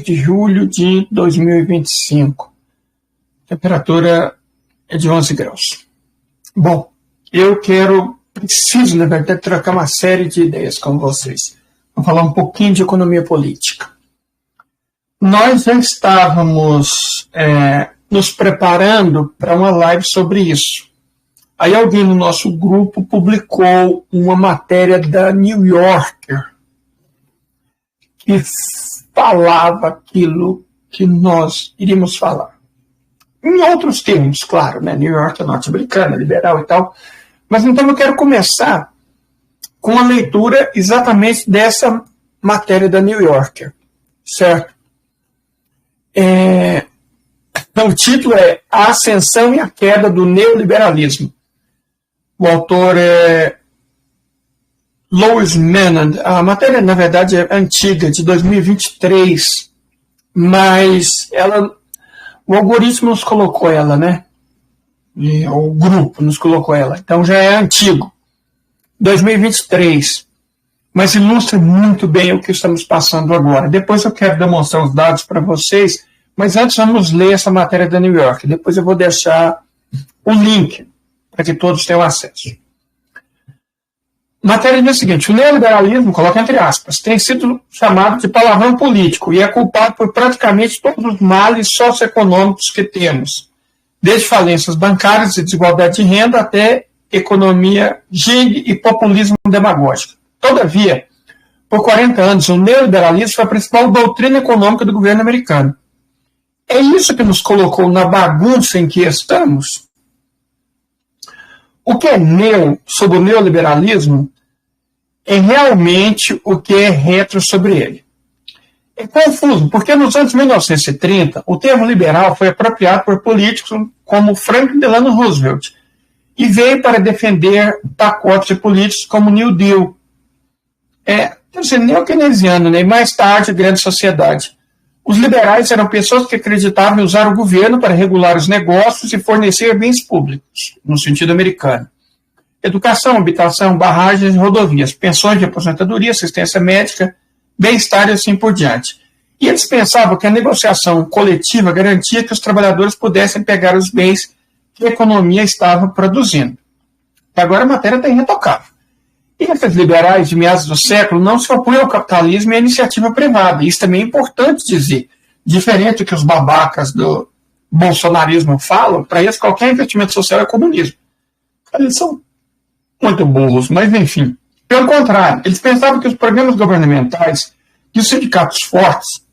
de julho de 2025. Temperatura é de 11 graus. Bom, eu preciso, na verdade, trocar uma série de ideias com vocês. Vou falar um pouquinho de economia política. Nós já estávamos nos preparando para uma live sobre isso. Aí alguém no nosso grupo publicou uma matéria da New Yorker que falava aquilo que nós iríamos falar. Em outros termos, claro, né? New York é norte-americana, liberal e tal. Mas então eu quero começar com a leitura exatamente dessa matéria da New Yorker, certo? O título é A Ascensão e a Queda do Neoliberalismo. O autor é Lois Menand. A matéria, na verdade, é antiga, de 2023, mas o algoritmo nos colocou ela, né? O grupo nos colocou ela. Então já é antigo. 2023. Mas ilustra muito bem o que estamos passando agora. Depois eu quero demonstrar os dados para vocês, mas antes vamos ler essa matéria da New York. Depois eu vou deixar o link para que todos tenham acesso. Matéria diz o seguinte: o neoliberalismo, coloca entre aspas, tem sido chamado de palavrão político e é culpado por praticamente todos os males socioeconômicos que temos, desde falências bancárias e desigualdade de renda até economia gig e populismo demagógico. Todavia, por 40 anos, o neoliberalismo foi a principal doutrina econômica do governo americano. É isso que nos colocou na bagunça em que estamos? O que é sobre o neoliberalismo é realmente o que é retro sobre ele. É confuso, porque nos anos 1930, o termo liberal foi apropriado por políticos como Franklin Delano Roosevelt e veio para defender pacotes de políticos como New Deal. Quer dizer, neo-keynesiano, né? E mais tarde, a grande sociedade. Os liberais eram pessoas que acreditavam em usar o governo para regular os negócios e fornecer bens públicos, no sentido americano. Educação, habitação, barragens e rodovias, pensões de aposentadoria, assistência médica, bem-estar e assim por diante. E eles pensavam que a negociação coletiva garantia que os trabalhadores pudessem pegar os bens que a economia estava produzindo. Agora a matéria está irretocável. E esses liberais de meados do século não se opõem ao capitalismo e à iniciativa privada. Isso também é importante dizer. Diferente do que os babacas do bolsonarismo falam, para eles qualquer investimento social é comunismo. Eles são muito burros, mas enfim. Pelo contrário, eles pensavam que os programas governamentais e os sindicatos fortes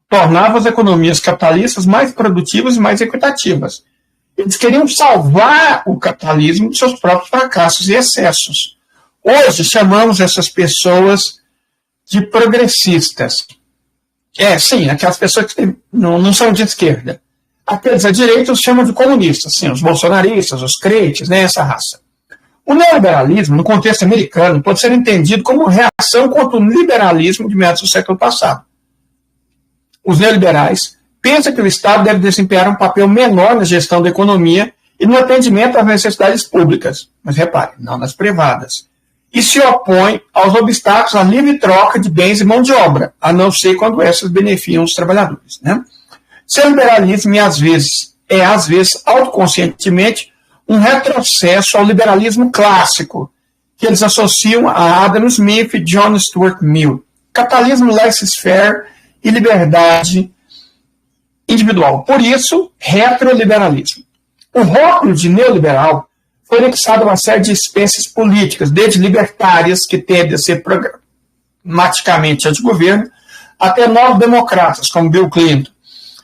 tornavam as economias capitalistas mais produtivas e mais equitativas. Eles queriam salvar o capitalismo de seus próprios fracassos e excessos. Hoje chamamos essas pessoas de progressistas. Sim, aquelas pessoas que não são de esquerda. Aqueles à direita os chamam de comunistas, sim, os bolsonaristas, os crentes, né, essa raça. O neoliberalismo, no contexto americano, pode ser entendido como reação contra o liberalismo de meados do século passado. Os neoliberais pensam que o Estado deve desempenhar um papel menor na gestão da economia e no atendimento às necessidades públicas, mas repare, não nas privadas, e se opõe aos obstáculos à livre troca de bens e mão de obra, a não ser quando essas beneficiam os trabalhadores. Né? Seu liberalismo às vezes, autoconscientemente, um retrocesso ao liberalismo clássico, que eles associam a Adam Smith e John Stuart Mill. Capitalismo laissez-faire e liberdade individual. Por isso, retroliberalismo. O rótulo de neoliberal foi anexado a uma série de espécies políticas, desde libertárias, que tendem a ser programaticamente anti-governo, até novos democratas, como Bill Clinton,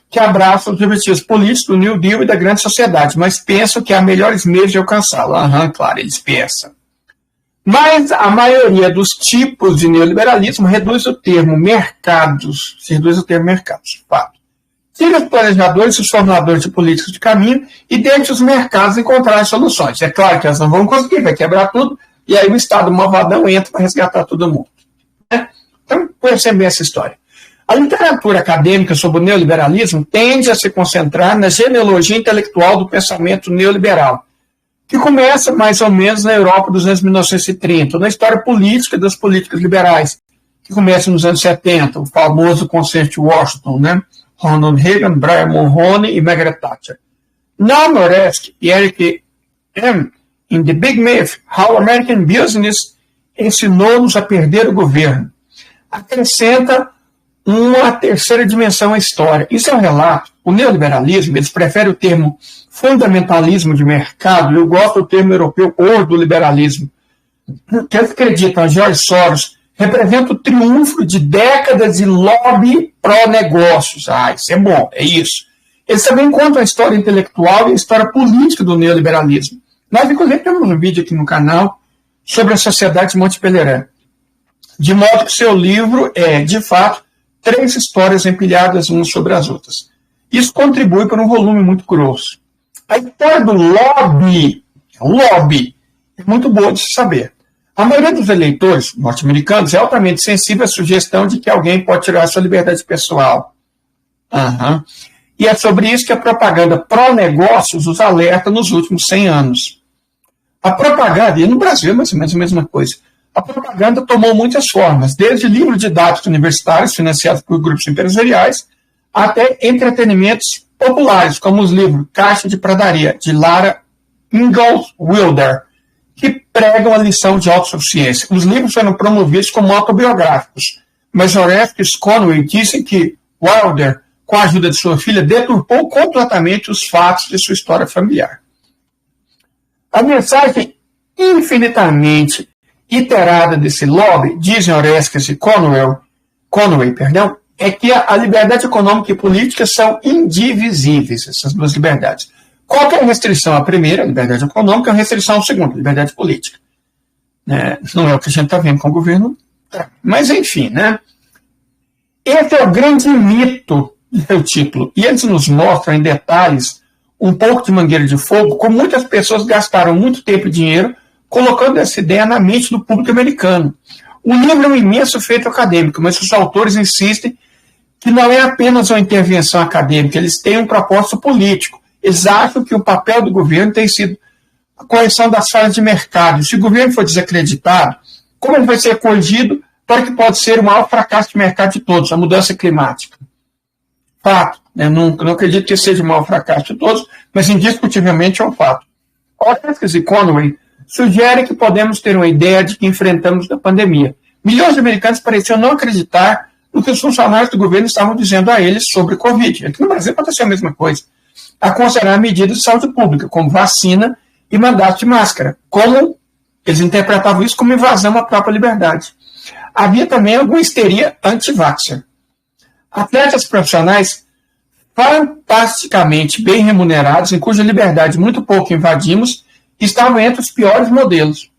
que abraçam os objetivos políticos do New Deal e da grande sociedade, mas pensam que há melhores meios de alcançá-lo. Claro, eles pensam. Mas a maioria dos tipos de neoliberalismo reduz o termo mercados, fato. Tira os planejadores e os formuladores de políticas de caminho e deixa os mercados encontrar as soluções. É claro que elas não vão conseguir, vai quebrar tudo, e aí o Estado malvadão entra para resgatar todo mundo. Então, conhecemos bem essa história. A literatura acadêmica sobre o neoliberalismo tende a se concentrar na genealogia intelectual do pensamento neoliberal, que começa mais ou menos na Europa dos anos 1930, na história política das políticas liberais, que começa nos anos 70, o famoso consenso de Washington, né? Ronald Reagan, Brian Mulroney e Margaret Thatcher. Now Moresky e Eric M. in The Big Myth, How American Business ensinou-nos a perder o governo. Acrescenta uma terceira dimensão à história. Isso é um relato. O neoliberalismo, eles preferem o termo fundamentalismo de mercado, eu gosto do termo europeu ordoliberalismo, que eles acreditam, a George Soros representa o triunfo de décadas de lobby pró-negócios. Isso é bom, é isso. Eles também contam a história intelectual e a história política do neoliberalismo. Nós, inclusive, temos um vídeo aqui no canal sobre a Sociedade de Monte Pelerin. De modo que seu livro é, de fato, 3 histórias empilhadas umas sobre as outras. Isso contribui para um volume muito grosso. A história do lobby é muito boa de se saber. A maioria dos eleitores norte-americanos é altamente sensível à sugestão de que alguém pode tirar sua liberdade pessoal. E é sobre isso que a propaganda pró-negócios os alerta nos últimos 100 anos. A propaganda, e no Brasil é mais ou menos a mesma coisa, a propaganda tomou muitas formas, desde livros didáticos universitários financiados por grupos empresariais, até entretenimentos populares, como os livros Caixa de Pradaria, de Lara Ingalls Wilder, que pregam a lição de autossuficiência. Os livros foram promovidos como autobiográficos, mas Orestes e Conway dizem que Wilder, com a ajuda de sua filha, deturpou completamente os fatos de sua história familiar. A mensagem infinitamente iterada desse lobby, dizem Orestes e Conway, é que a liberdade econômica e política são indivisíveis, essas duas liberdades. Qualquer restrição à primeira, liberdade econômica, é uma restrição à segunda, liberdade política. Não é o que a gente está vendo com o governo. Mas, enfim, né? Esse é o grande mito do seu título. E eles nos mostram em detalhes um pouco de mangueira de fogo, como muitas pessoas gastaram muito tempo e dinheiro colocando essa ideia na mente do público americano. O livro é um imenso feito acadêmico, mas os autores insistem que não é apenas uma intervenção acadêmica, eles têm um propósito político. Eles acham que o papel do governo tem sido a correção das falhas de mercado. Se o governo for desacreditado, como ele vai ser corrigido para que pode ser o maior fracasso de mercado de todos, a mudança climática? Fato. Não acredito que seja o maior fracasso de todos, mas indiscutivelmente é um fato. Orestes e Conway sugerem que podemos ter uma ideia de que enfrentamos a pandemia. Milhões de americanos pareciam não acreditar no que os funcionários do governo estavam dizendo a eles sobre o Covid. Aqui no Brasil aconteceu a mesma coisa. A considerar medidas de saúde pública, como vacina e mandato de máscara. Como eles interpretavam isso como invasão à própria liberdade. Havia também alguma histeria anti-vaxxer. Atletas profissionais fantasticamente bem remunerados, em cuja liberdade muito pouco invadimos, estavam entre os piores modelos.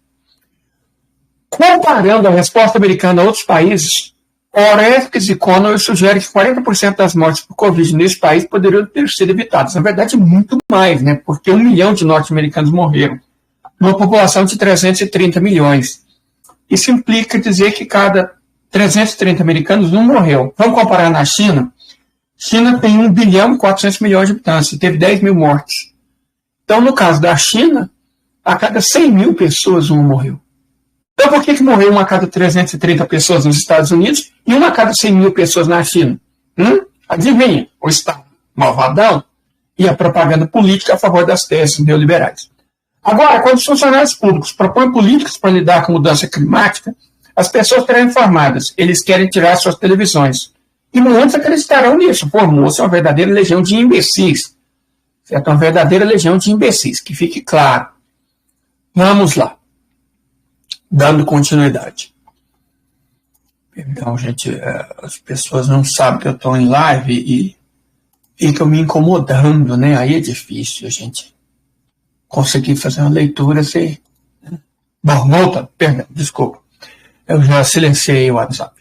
Comparando a resposta americana a outros países, Orestes e Conway sugerem que 40% das mortes por Covid nesse país poderiam ter sido evitadas. Na verdade, muito mais, né? Porque 1 milhão de norte-americanos morreram, numa população de 330 milhões. Isso implica dizer que cada 330 americanos, um morreu. Vamos comparar na China? China tem 1 bilhão e 400 milhões de habitantes e teve 10 mil mortes. Então, no caso da China, a cada 100 mil pessoas, um morreu. Então, por que morreu uma a cada 330 pessoas nos Estados Unidos e uma a cada 100 mil pessoas na China? Adivinha? O Estado malvadão e a propaganda política a favor das teses neoliberais. Agora, quando os funcionários públicos propõem políticas para lidar com mudança climática, as pessoas serão informadas. Eles querem tirar suas televisões. E muitos acreditarão nisso. Formou-se uma verdadeira legião de imbecis. Certo? Uma verdadeira legião de imbecis, que fique claro. Vamos lá. Dando continuidade. Então, gente, as pessoas não sabem que eu estou em live e ficam me incomodando, né? Aí é difícil a gente conseguir fazer uma leitura sem... Bom, volta, perdão, desculpa. Eu já silenciei o WhatsApp.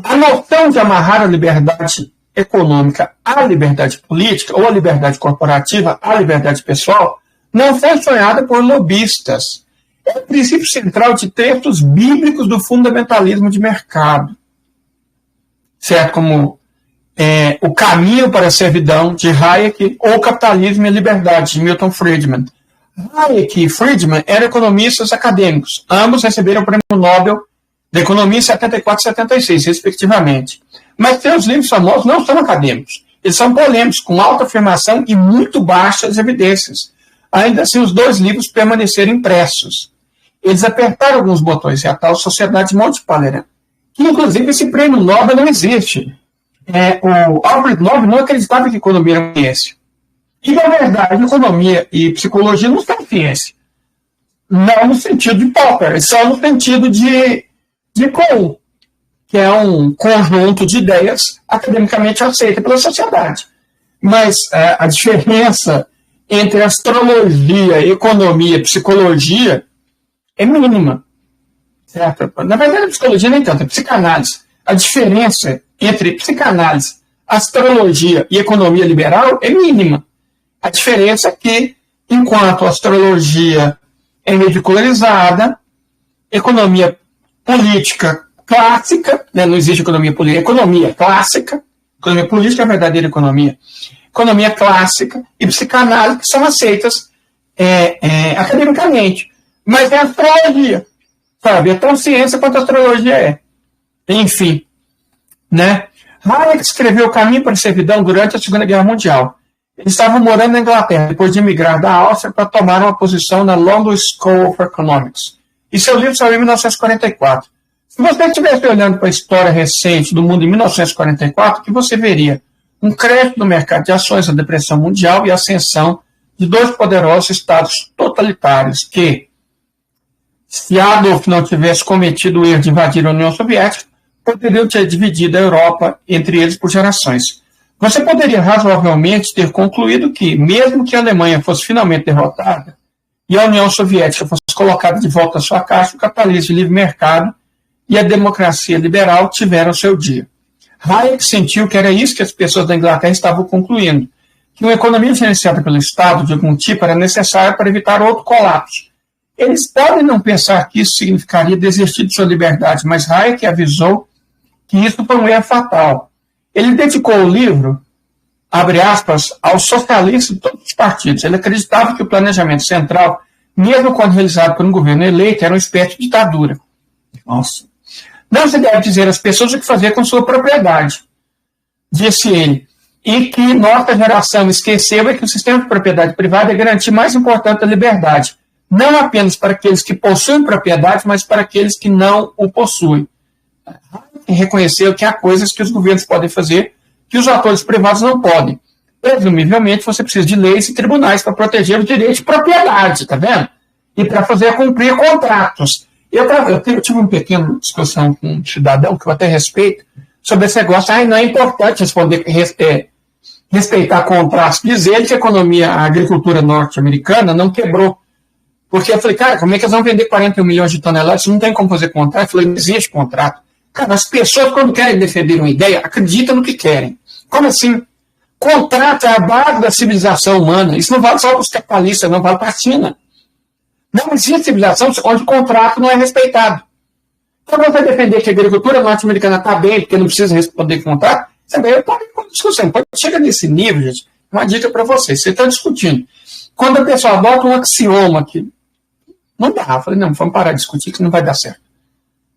A noção de amarrar a liberdade econômica à liberdade política, ou a liberdade corporativa à liberdade pessoal, não foi sonhada por lobistas. É o princípio central de textos bíblicos do fundamentalismo de mercado. Certo? Como O Caminho para a Servidão, de Hayek, ou Capitalismo e a Liberdade, de Milton Friedman. Hayek e Friedman eram economistas acadêmicos. Ambos receberam o Prêmio Nobel da economia em 74 e 76, respectivamente. Mas seus livros famosos não são acadêmicos. Eles são polêmicos, com alta afirmação e muito baixas evidências. Ainda assim, os 2 livros permaneceram impressos. Eles apertaram alguns botões, é a tal Sociedade de Monte Pelerin, que inclusive esse prêmio Nobel não existe. O Alfred Nobel não acreditava que economia era uma ciência. E, na verdade, economia e psicologia não são ciência. Não no sentido de Popper, só no sentido de Cole, que é um conjunto de ideias academicamente aceita pela sociedade. Mas a diferença entre astrologia, economia e psicologia é mínima. Certo? Na verdade, a psicologia nem tanto, é psicanálise. A diferença entre psicanálise, astrologia e economia liberal é mínima. A diferença é que, enquanto a astrologia é ridicularizada, economia política clássica, né, não existe economia política, economia clássica, economia política é a verdadeira economia clássica e psicanálise que são aceitas academicamente. Mas é astrologia, sabe? É tão ciência quanto a astrologia é. Enfim, né? Hayek escreveu O Caminho para a Servidão durante a Segunda Guerra Mundial. Ele estava morando na Inglaterra, depois de emigrar da Áustria para tomar uma posição na London School of Economics. E seu livro saiu em 1944. Se você estivesse olhando para a história recente do mundo em 1944, que você veria um crescimento no mercado de ações, a depressão mundial e a ascensão de 2 poderosos estados totalitários que, se Adolf não tivesse cometido o erro de invadir a União Soviética, poderiam ter dividido a Europa entre eles por gerações. Você poderia razoavelmente ter concluído que, mesmo que a Alemanha fosse finalmente derrotada e a União Soviética fosse colocada de volta à sua caixa, o capitalismo de livre mercado e a democracia liberal tiveram seu dia. Hayek sentiu que era isso que as pessoas da Inglaterra estavam concluindo, que uma economia gerenciada pelo Estado de algum tipo era necessária para evitar outro colapso. Eles podem não pensar que isso significaria desistir de sua liberdade, mas Hayek avisou que isso foi um erro fatal. Ele dedicou o livro, abre aspas, aos socialistas de todos os partidos. Ele acreditava que o planejamento central, mesmo quando realizado por um governo eleito, era uma espécie de ditadura. Nossa. Não se deve dizer às pessoas o que fazer com sua propriedade, disse ele, e que nossa geração esqueceu é que o sistema de propriedade privada é a garantia mais importante da liberdade, não apenas para aqueles que possuem propriedade, mas para aqueles que não o possuem. Reconheceu que há coisas que os governos podem fazer que os atores privados não podem. Presumivelmente, você precisa de leis e tribunais para proteger o direito de propriedade, tá vendo? E para fazer cumprir contratos. Eu tive uma pequena discussão com um cidadão, que eu até respeito, sobre esse negócio. Não é importante respeitar contratos. Diz ele que a agricultura norte-americana não quebrou. Porque eu falei, cara, como é que eles vão vender 41 milhões de toneladas? Não tem como fazer contrato. Eu falei, não existe contrato. Cara, as pessoas, quando querem defender uma ideia, acreditam no que querem. Como assim? Contrato é a base da civilização humana. Isso não vale só para os capitalistas, não vale para a China. Não existe civilização onde o contrato não é respeitado. Então, você defender que a agricultura norte-americana está bem, porque não precisa responder contrato, você ganha uma discussão. Quando chega nesse nível, gente, uma dica para vocês. Você está discutindo. Quando a pessoa bota um axioma aqui, não dá. Eu falei, não, vamos parar de discutir, que não vai dar certo.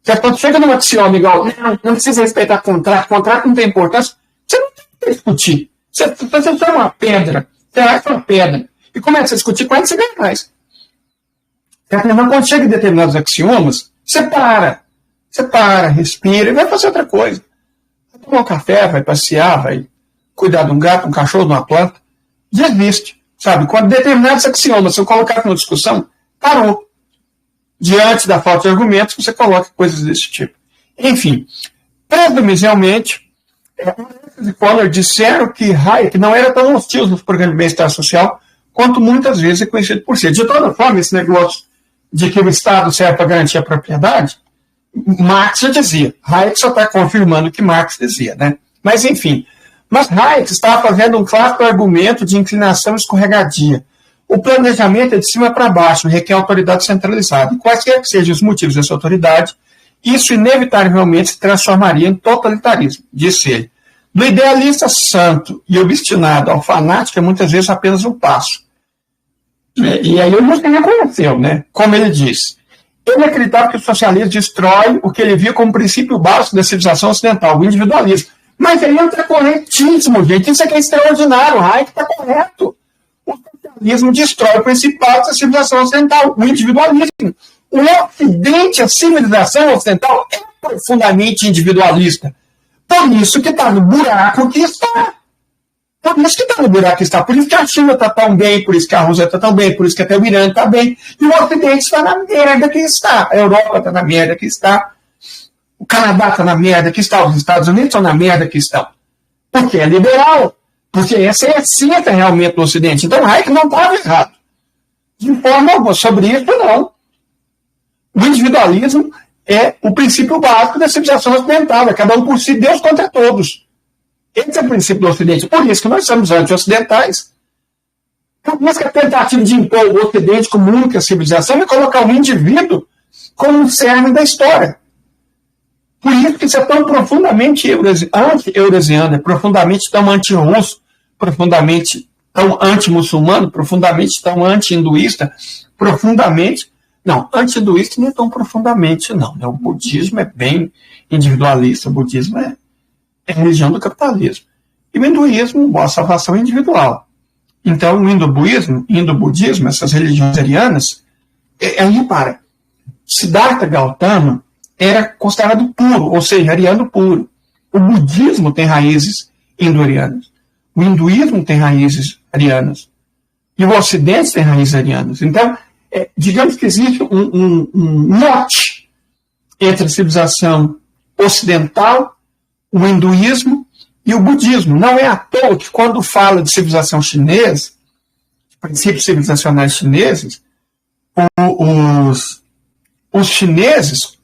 Porque quando chega num axioma igual, não precisa respeitar contrato não tem importância, você não tem que discutir. Você é uma pedra, você acha uma pedra, e começa a discutir com ela, você ganha mais. Mas quando chega em determinados axiomas, você para, respira e vai fazer outra coisa. Vai tomar um café, vai passear, vai cuidar de um gato, um cachorro, de uma planta. Desiste, sabe? Quando determinados axiomas são colocados na discussão, parou. Diante da falta de argumentos, você coloca coisas desse tipo. Enfim, presumivelmente, e Conner disseram que Hayek não era tão hostil nos programas de bem-estar social quanto muitas vezes é conhecido por ser. De toda forma, esse negócio de que o Estado serve para garantir a propriedade, Marx já dizia. Hayek só está confirmando o que Marx dizia, né? Mas, enfim. Mas Hayek estava fazendo um clássico argumento de inclinação escorregadia. O planejamento é de cima para baixo, requer autoridade centralizada. E quaisquer que sejam os motivos dessa autoridade, isso inevitavelmente se transformaria em totalitarismo, disse ele. Do idealista santo e obstinado ao fanático é muitas vezes apenas um passo. E aí ele não reconheceu, né? Como ele disse. Ele acreditava que o socialismo destrói o que ele via como princípio básico da civilização ocidental, o individualismo. Mas ele não está corretíssimo, gente. Isso aqui é extraordinário. O Hayek está correto. O socialismo destrói o princípio básico da civilização ocidental, o individualismo. O Ocidente, a civilização ocidental, é profundamente individualista. Por isso que está no buraco que está. Por isso que está no buraco que está. Por isso que a China está tão bem, por isso que a Rússia está tão bem, por isso que até o Irã está bem. E o Ocidente está na merda que está. A Europa está na merda que está. O Canadá está na merda que está. Os Estados Unidos estão na merda que estão. Porque é liberal. Porque essa é a essência realmente do Ocidente. Então Hayek não estava errado. De forma alguma. Sobre isso, não. O individualismo é o princípio básico da civilização ocidental. É cada um por si, Deus contra todos. Esse é o princípio do Ocidente. Por isso que nós somos anti-ocidentais. Por isso que a tentativa de impor o Ocidente como única civilização é colocar o indivíduo como um cerne da história. Por isso que isso é tão profundamente anti-eurasiano, é profundamente tão anti-russo, profundamente tão anti-muçulmano, profundamente tão anti-hinduísta, profundamente... Não, anti-hinduísta nem tão profundamente, não. O budismo é bem individualista, o budismo é a religião do capitalismo. E o hinduísmo, a salvação é individual. Então, o hindu-budismo, essas religiões arianas, repara, Siddhartha Gautama era considerado puro, ou seja, ariano puro. O budismo tem raízes indo-arianas. O hinduísmo tem raízes arianas. E o Ocidente tem raízes arianas. Então, digamos que existe um mote entre a civilização ocidental, o hinduísmo e o budismo. Não é à toa que quando fala de civilização chinesa, de princípios civilizacionais chineses, os chineses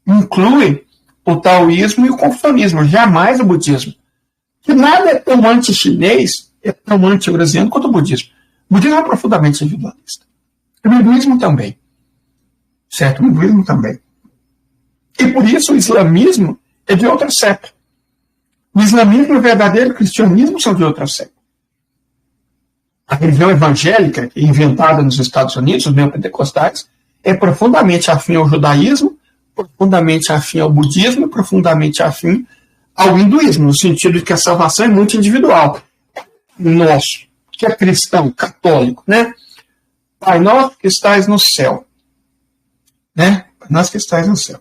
incluem o taoísmo e o confucionismo, jamais o budismo. Que nada é tão anti-chinês, é tão anti-eurasiano quanto o budismo. O budismo é profundamente individualista. O hinduísmo também. Certo? O hinduísmo também. E por isso o islamismo é de outra cepa. O islamismo e o verdadeiro cristianismo são de outra cepa. A religião evangélica, inventada nos Estados Unidos, os neopentecostais, é profundamente afim ao judaísmo, profundamente afim ao budismo, profundamente afim ao hinduísmo, no sentido de que a salvação é muito individual. Nosso, que é cristão, católico, né? Pai nosso que estais no céu. Né? Pai nosso que estais no céu.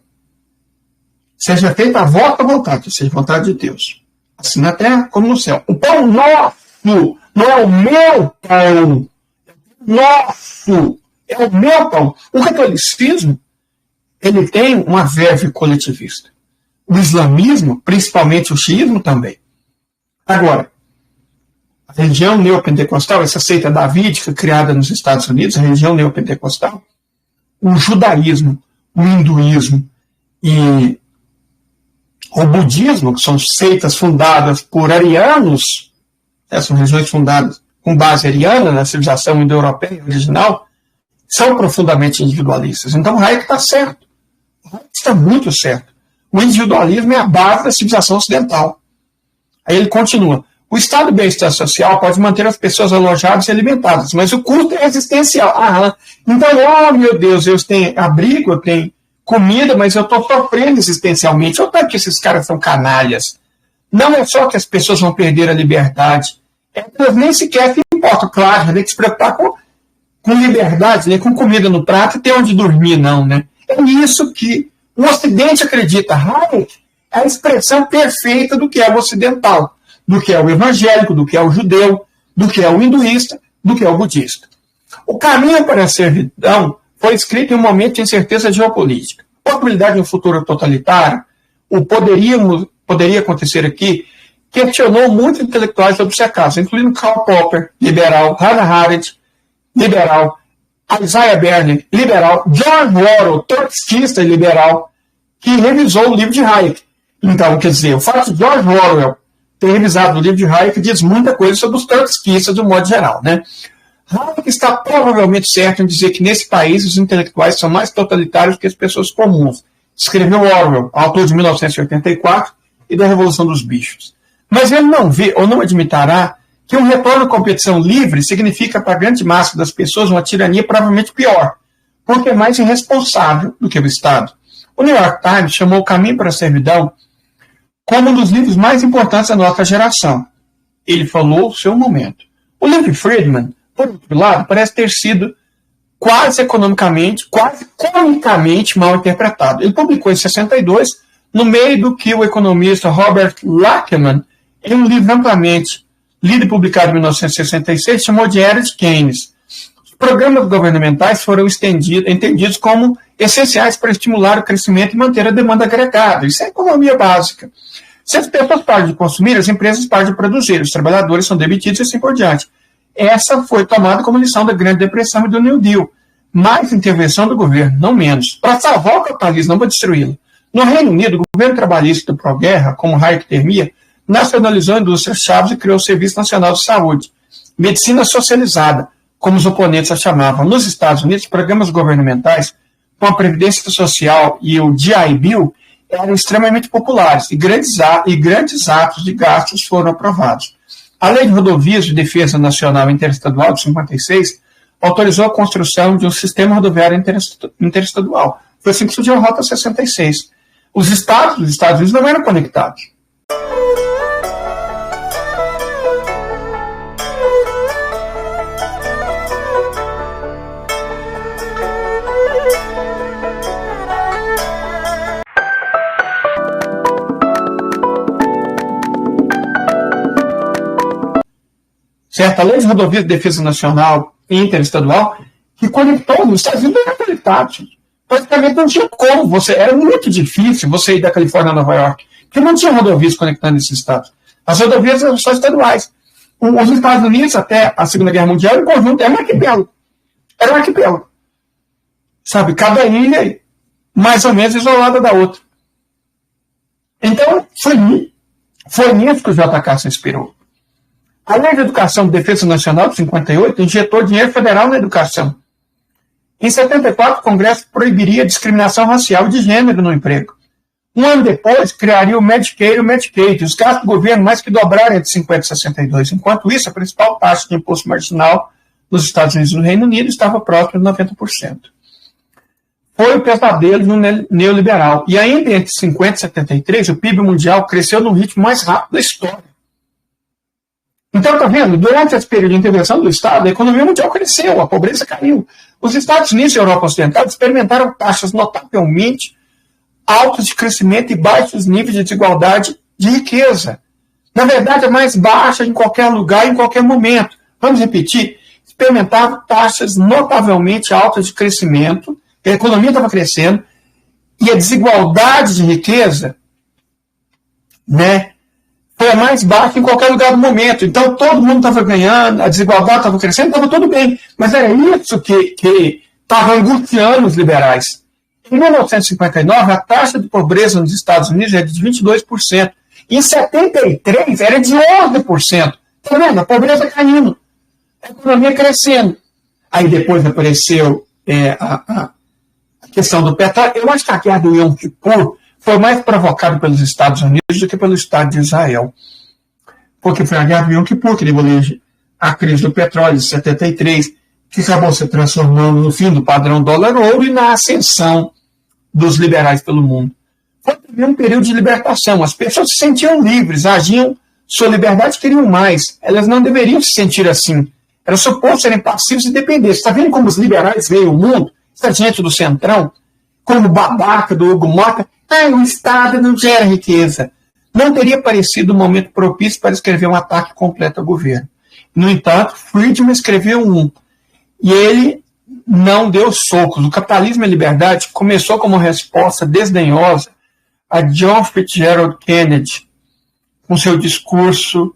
Seja feita a vossa vontade, seja a vontade de Deus. Assim na terra como no céu. O pão nosso não é o meu pão. Nosso é o meu pão. O catolicismo, ele tem uma verve coletivista. O islamismo, principalmente o xiismo também. Agora, a religião neopentecostal, essa seita davídica criada nos Estados Unidos, a religião neopentecostal, o judaísmo, o hinduísmo e o budismo, que são seitas fundadas por arianos, são religiões fundadas com base ariana, na civilização indo-europeia original, são profundamente individualistas. Então, Hayek está certo. Hayek está muito certo. O individualismo é a base da civilização ocidental. Aí ele continua. O estado de bem-estar social pode manter as pessoas alojadas e alimentadas, mas o custo é existencial. Então, meu Deus, eu tenho abrigo, eu tenho comida, mas eu estou sofrendo existencialmente. Olha tanto que esses caras são canalhas. Não é só que as pessoas vão perder a liberdade. Elas nem sequer se importam. Claro, já tem que se preocupar com liberdade, né? Com comida no prato e ter onde dormir, não, né? É isso que o Ocidente acredita. Hayek é a expressão perfeita do que é o ocidental, do que é o evangélico, do que é o judeu, do que é o hinduísta, do que é o budista. O caminho para a servidão foi escrito em um momento de incerteza geopolítica. Possibilidade de um futuro totalitário, o poderia acontecer aqui, questionou muitos intelectuais sobre esse caso, incluindo Karl Popper, liberal, Hannah Arendt, liberal, Isaiah Berlin, liberal, George Orwell, trotskista e liberal, que revisou o livro de Hayek. Então, quer dizer, o fato de George Orwell ter revisado o livro de Hayek diz muita coisa sobre os trotskistas, do modo geral, né? Hayek está provavelmente certo em dizer que nesse país os intelectuais são mais totalitários que as pessoas comuns. Escreveu Orwell, autor de 1984 e da Revolução dos Bichos. Mas ele não vê ou não admitirá que um retorno à competição livre significa para a grande massa das pessoas uma tirania provavelmente pior, porque é mais irresponsável do que o Estado. O New York Times chamou O Caminho para a Servidão como um dos livros mais importantes da nossa geração. Ele falou o seu momento. O livro Friedman, por outro lado, parece ter sido quase comicamente mal interpretado. Ele publicou em 62, no meio do que o economista Robert Lachman, em um livro amplamente lido e publicado em 1966, chamou de Era de Keynes. Os programas governamentais foram entendidos como essenciais para estimular o crescimento e manter a demanda agregada. Isso é economia básica. Se as pessoas param de consumir, as empresas param de produzir, os trabalhadores são demitidos e assim por diante. Essa foi tomada como lição da Grande Depressão e do New Deal. Mais intervenção do governo, não menos, para salvar o capitalismo, não para destruí-lo. No Reino Unido, o governo trabalhista do pró-guerra, como Hayek temia, nacionalizou indústrias chaves e criou o Serviço Nacional de Saúde. Medicina socializada, como os oponentes a chamavam. Nos Estados Unidos, programas governamentais, com a Previdência Social e o GI Bill, eram extremamente populares e grandes atos de gastos foram aprovados. A Lei de Rodovias de Defesa Nacional Interestadual de 56 autorizou a construção de um sistema rodoviário interestadual. Foi assim que surgiu a Rota 66. Os estados dos Estados Unidos não eram conectados. Certo? A Lei de Rodovias de Defesa Nacional e Interestadual, que conectou os Estados Unidos, não eram conectados. Praticamente não tinha como. Era muito difícil você ir da Califórnia a Nova York, porque não tinha rodovias conectando esses estados. As rodovias eram só estaduais. Os Estados Unidos, até a Segunda Guerra Mundial, em conjunto, era um arquipélago. Era um arquipélago. Sabe? Cada ilha mais ou menos isolada da outra. Então, foi nisso que o JK se inspirou. A Lei de Educação de Defesa Nacional de 58 injetou dinheiro federal na educação. Em 74, o Congresso proibiria a discriminação racial e de gênero no emprego. Um ano depois, criaria o Medicare e o Medicaid. Os gastos do governo mais que dobraram entre 50 e 62. Enquanto isso, a principal taxa de imposto marginal nos Estados Unidos e no Reino Unido estava próximo de 90%. Foi o pesadelo de um neoliberal. E ainda entre 50 e 73, o PIB mundial cresceu no ritmo mais rápido da história. Então, está vendo? Durante esse período de intervenção do Estado, a economia mundial cresceu, a pobreza caiu. Os Estados Unidos e a Europa Ocidental experimentaram taxas notavelmente altas de crescimento e baixos níveis de desigualdade de riqueza. Na verdade, a mais baixa em qualquer lugar, em qualquer momento. Vamos repetir? Experimentavam taxas notavelmente altas de crescimento, a economia estava crescendo, e a desigualdade de riqueza, foi a mais baixa em qualquer lugar do momento. Então, todo mundo estava ganhando, a desigualdade estava crescendo, estava tudo bem. Mas era isso que estava angustiando os liberais. Em 1959, a taxa de pobreza nos Estados Unidos era de 22%. Em 73, era de 11%. Está vendo? A pobreza caindo. A economia crescendo. Aí depois apareceu a questão do petróleo. Eu acho que a guerra do Yom Kippur foi mais provocado pelos Estados Unidos do que pelo Estado de Israel. Porque foi a guerra do Yom Kippur que levou a crise do petróleo de 73, que acabou se transformando no fim do padrão dólar-ouro e na ascensão dos liberais pelo mundo. Foi também um período de libertação. As pessoas se sentiam livres, agiam sua liberdade, queriam mais. Elas não deveriam se sentir assim. Eram supostos serem passivos e dependentes. Está vendo como os liberais veem o mundo? Essa gente do Centrão, como babaca do Hugo Mota, o Estado não gera riqueza. Não teria parecido um momento propício para escrever um ataque completo ao governo. No entanto, Friedman escreveu um. E ele não deu socos. O Capitalismo e a Liberdade começou como resposta desdenhosa a John Fitzgerald Kennedy, com seu discurso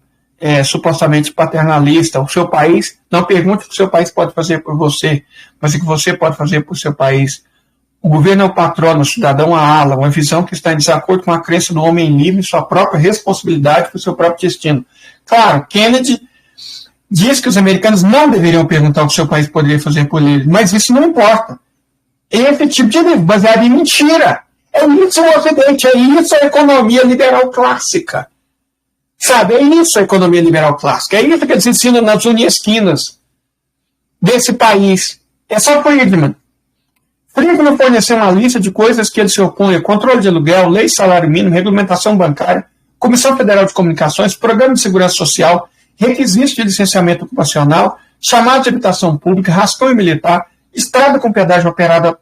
supostamente paternalista. O seu país, não pergunte o que o seu país pode fazer por você, mas o que você pode fazer por seu país. O governo é o patrono, o cidadão a ala, uma visão que está em desacordo com a crença do homem livre e sua própria responsabilidade por seu próprio destino. Claro, Kennedy diz que os americanos não deveriam perguntar o que seu país poderia fazer por eles, mas isso não importa. Esse tipo de livro, baseado em mentira. É isso o Ocidente, é isso a economia liberal clássica. Sabe, é isso a economia liberal clássica. É isso que eles ensinam nas esquinas desse país. É só Friedman. Friedman forneceu uma lista de coisas que ele se opunha: controle de aluguel, lei de salário mínimo, regulamentação bancária, Comissão Federal de Comunicações, Programa de Segurança Social, requisitos de licenciamento ocupacional, chamado de habitação pública, rascunho militar, estrada com pedágio operada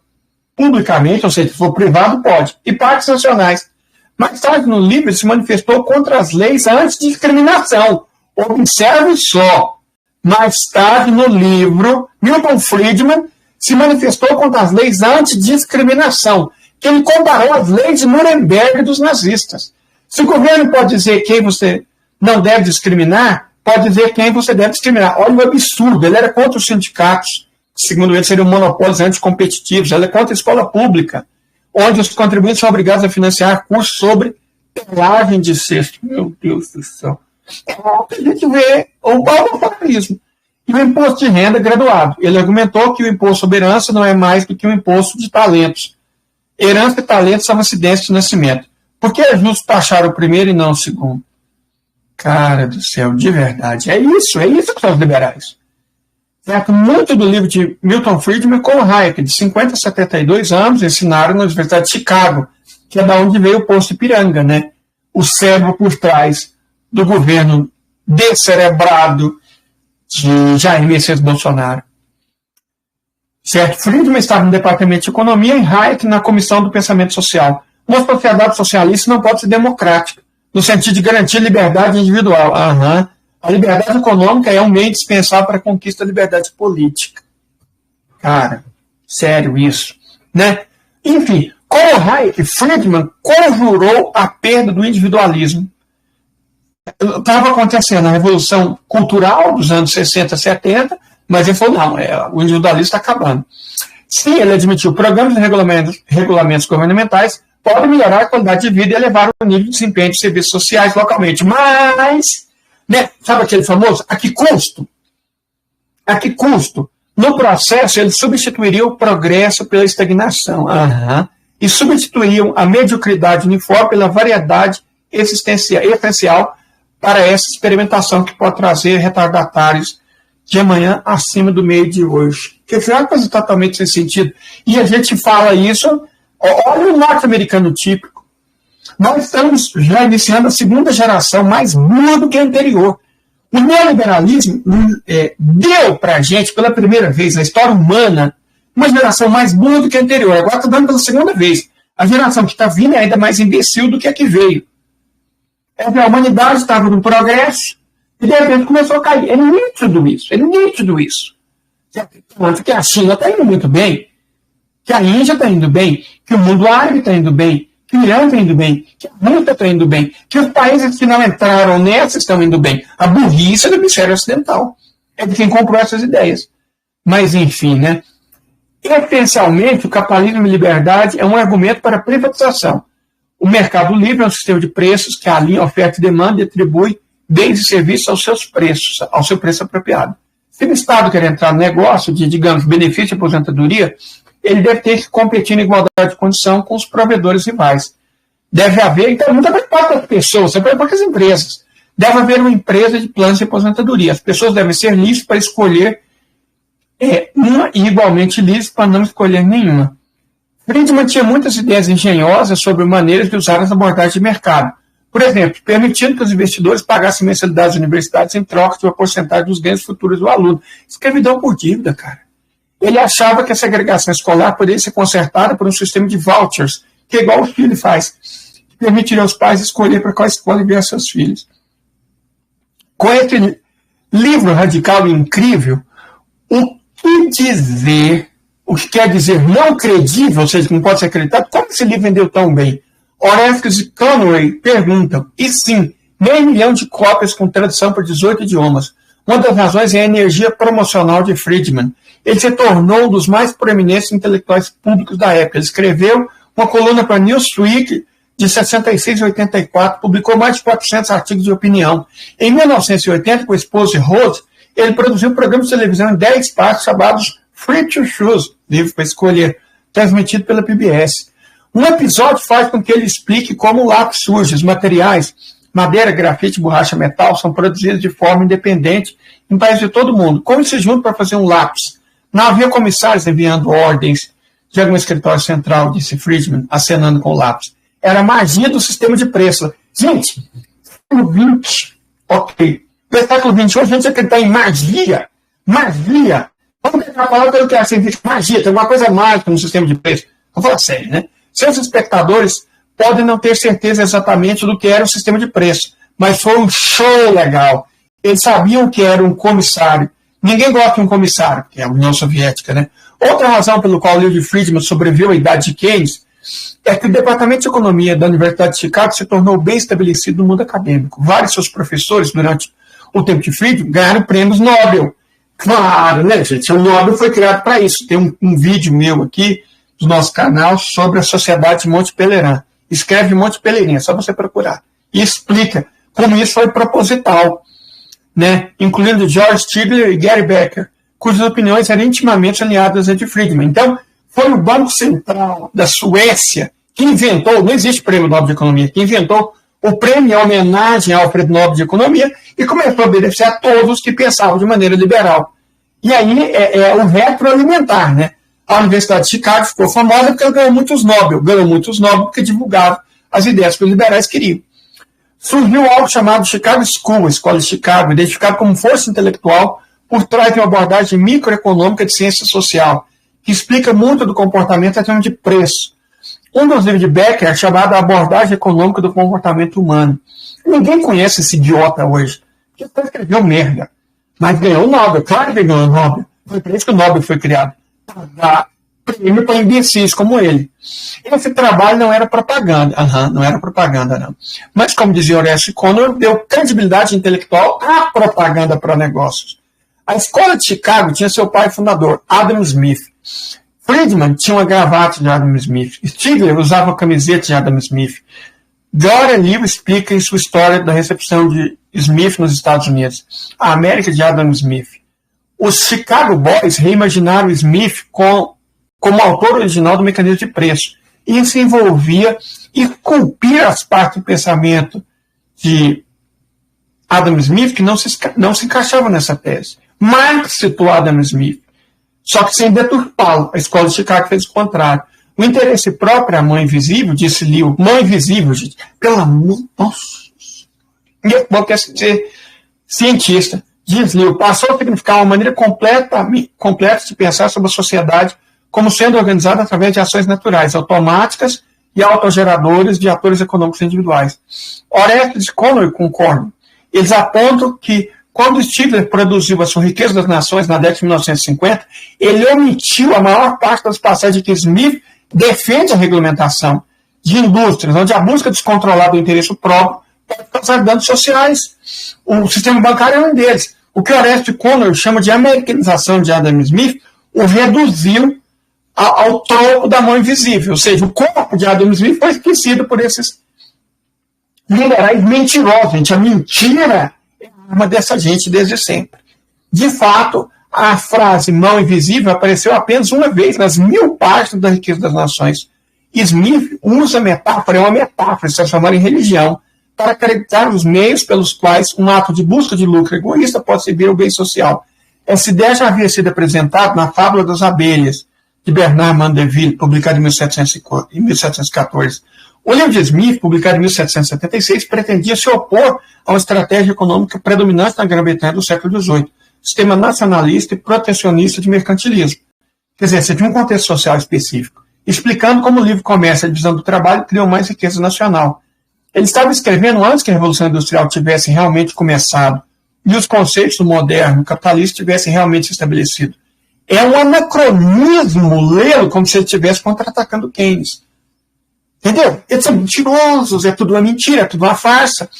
publicamente, ou seja, se for privado, pode, e parques nacionais. Mais tarde, no livro, ele se manifestou contra as leis antidiscriminação. Observe só. Mais tarde, no livro, Milton Friedman se manifestou contra as leis antidiscriminação, que ele comparou às leis de Nuremberg dos nazistas. Se o governo pode dizer quem você não deve discriminar, pode dizer quem você deve discriminar. Olha o absurdo. Ele era contra os sindicatos, segundo ele, seriam monopólios anticompetitivos. Ele é contra a escola pública, onde os contribuintes são obrigados a financiar cursos sobre pelagem de cesto. Meu Deus do céu. É o que a gente vê o almofarismo. E o imposto de renda graduado. Ele argumentou que o imposto sobre herança não é mais do que um imposto de talentos. Herança e talentos são acidentes de nascimento. Por que é justo taxar o primeiro e não o segundo? Cara do céu, de verdade. É isso que são os liberais. Certo? Muito do livro de Milton Friedman com Hayek, de 50 a 72 anos, ensinaram na Universidade de Chicago, que é da onde veio o posto Ipiranga, né? O cérebro por trás do governo descerebrado de Jair Messias Bolsonaro. Certo? Friedman estava no Departamento de Economia e Hayek na Comissão do Pensamento Social. Uma sociedade socialista não pode ser democrática, no sentido de garantir liberdade individual. A liberdade econômica é um meio indispensável para a conquista da liberdade política. Cara, sério isso, né? Enfim, com o Hayek, Friedman conjurou a perda do individualismo. Estava acontecendo a Revolução Cultural dos anos 60, 70, mas ele falou, não, o individualismo está acabando. Sim, ele admitiu programas e regulamentos governamentais podem melhorar a qualidade de vida e elevar o nível de desempenho de serviços sociais localmente, mas, né, sabe aquele famoso, a que custo? A que custo? No processo, eles substituiriam o progresso pela estagnação, e substituiriam a mediocridade uniforme pela variedade essencial para essa experimentação que pode trazer retardatários de amanhã acima do meio de hoje. Que é uma coisa totalmente sem sentido. E a gente fala isso, olha o norte-americano típico. Nós estamos já iniciando a segunda geração mais burra do que a anterior. O neoliberalismo deu para a gente, pela primeira vez na história humana, uma geração mais burra do que a anterior. Agora está dando pela segunda vez. A geração que está vindo é ainda mais imbecil do que a que veio. A humanidade estava no progresso e de repente começou a cair. É nítido isso. Tanto que a China está indo muito bem, que a Índia está indo bem, que o mundo árabe está indo bem, que o Irã está indo bem, que a Rússia está indo bem, que os países que não entraram nessa estão indo bem. A burrice do hemisfério ocidental é de quem comprou essas ideias. Mas, enfim, né? Essencialmente, o capitalismo e liberdade é um argumento para a privatização. O mercado livre é um sistema de preços que alinha oferta e demanda e atribui bens e serviços aos seus preços, ao seu preço apropriado. Se o Estado quer entrar no negócio de, digamos, benefício e aposentadoria, ele deve ter que competir em igualdade de condição com os provedores rivais. Deve haver, então, não está preocupado com as pessoas, está preocupado com as empresas. Deve haver uma empresa de planos de aposentadoria. As pessoas devem ser livres para escolher uma e igualmente livres para não escolher nenhuma. Friedman tinha muitas ideias engenhosas sobre maneiras de usar as abordagens de mercado. Por exemplo, permitindo que os investidores pagassem mensalidades das universidades em troca de uma porcentagem dos ganhos futuros do aluno. Escravidão por dívida, cara. Ele achava que a segregação escolar poderia ser consertada por um sistema de vouchers, que é igual o Chile faz, que permitiria aos pais escolher para qual escola enviar seus filhos. Com esse livro radical e incrível, o que quer dizer não credível, ou seja, que não pode ser acreditado, como esse livro vendeu tão bem? Oreskes e Conway perguntam, e sim, 500 mil de cópias com tradução para 18 idiomas. Uma das razões é a energia promocional de Friedman. Ele se tornou um dos mais proeminentes intelectuais públicos da época. Ele escreveu uma coluna para Newsweek de 66 a 84, publicou mais de 400 artigos de opinião. Em 1980, com a esposa Rose, ele produziu um programa de televisão em 10 partes chamados Free to Choose, livro para escolher, transmitido pela PBS. Um episódio faz com que ele explique como o lápis surge. Os materiais, madeira, grafite, borracha, metal, são produzidos de forma independente em países de todo o mundo. Como se juntam para fazer um lápis? Não havia comissários enviando ordens de algum escritório central, disse Friedman, acenando com o lápis. Era a magia do sistema de preço. Gente, século XX, ok. No século XXI, a gente acredita em magia. Magia. Vamos tentar falar pelo que é assim, magia, tem alguma coisa mágica no sistema de preço. Vamos falar sério, né? Seus espectadores podem não ter certeza exatamente do que era o sistema de preço, mas foi um show legal. Eles sabiam que era um comissário. Ninguém gosta de um comissário, que é a União Soviética, né? Outra razão pelo qual o livro de Friedman sobreviveu à idade de Keynes é que o Departamento de Economia da Universidade de Chicago se tornou bem estabelecido no mundo acadêmico. Vários de seus professores, durante o tempo de Friedman, ganharam prêmios Nobel. Claro, né, gente? O Nobel foi criado para isso. Tem um vídeo meu aqui, do nosso canal, sobre a Sociedade de Monte Pelerin. Escreve Monte Pelerin, é só você procurar. E explica como isso foi proposital, né? Incluindo George Stigler e Gary Becker, cujas opiniões eram intimamente alinhadas a de Friedman. Então, foi o Banco Central da Suécia que inventou, não existe prêmio Nobel de Economia, que inventou o prêmio em homenagem ao Alfred Nobel de Economia e começou a beneficiar todos que pensavam de maneira liberal. E aí é o retroalimentar, né? A Universidade de Chicago ficou famosa porque ela ganhou muitos Nobel porque divulgava as ideias que os liberais queriam. Surgiu algo chamado Chicago School, a Escola de Chicago, identificado como força intelectual por trás de uma abordagem microeconômica de ciência social, que explica muito do comportamento em termos de preço. Um dos livros de Becker é chamado A Abordagem Econômica do Comportamento Humano. Ninguém conhece esse idiota hoje, porque ele escreveu merda. Mas ganhou o Nobel, claro que ganhou o Nobel. Foi por isso que o Nobel foi criado, para dar prêmio para imbecis como ele. Esse trabalho não era propaganda. Não era propaganda, não. Mas, como dizia Horace Conor, deu credibilidade intelectual à propaganda para negócios. A Escola de Chicago tinha seu pai fundador, Adam Smith. Friedman tinha uma gravata de Adam Smith. Stigler usava a camiseta de Adam Smith. Gloria Livre explica em sua história da recepção de Smith nos Estados Unidos. A América de Adam Smith. Os Chicago Boys reimaginaram Smith como autor original do mecanismo de preço. Isso envolvia esculpir as partes do pensamento de Adam Smith que não se encaixavam nessa tese. Marx citou Adam Smith, só que sem deturpá-lo. A Escola de Chicago fez o contrário. O interesse próprio é a mão invisível, disse Liu. Mão invisível, gente. Pelo amor de Deus. E eu quero ser cientista. Diz Liu, passou a significar uma maneira completa de pensar sobre a sociedade como sendo organizada através de ações naturais, automáticas e autogeradoras de atores econômicos individuais. Orestes e Conor concordam. Eles apontam que quando Stigler produziu A Sua Riqueza das Nações na década de 1950, ele omitiu a maior parte das passagens que Smith defende a regulamentação de indústrias, onde a busca descontrolada do interesse próprio pode causar danos sociais. O sistema bancário é um deles. O que Orestes e Conor chama de americanização de Adam Smith o reduziu ao troco da mão invisível. Ou seja, o corpo de Adam Smith foi esquecido por esses liberais mentirosos. Gente. A mentira é a arma dessa gente desde sempre. De fato, a frase mão invisível apareceu apenas uma vez nas 1000 páginas da Riqueza das Nações. Smith usa metáfora, é uma metáfora, se transformar em religião, para acreditar os meios pelos quais um ato de busca de lucro egoísta pode servir ao bem social. Essa ideia já havia sido apresentada na Fábula das Abelhas, de Bernard Mandeville, publicado em 1714. O livro de Smith, publicado em 1776, pretendia se opor a uma estratégia econômica predominante na Grã-Bretanha do século XVIII, sistema nacionalista e protecionista de mercantilismo. Quer dizer, você tinha um contexto social específico, explicando como o livro começa a divisão do trabalho e criou mais riqueza nacional. Ele estava escrevendo antes que a Revolução Industrial tivesse realmente começado e os conceitos do moderno capitalista tivessem realmente se estabelecido. É um anacronismo lê-lo como se ele estivesse contra-atacando Keynes. Entendeu? Eles são mentirosos, é tudo uma mentira, é tudo uma farsa.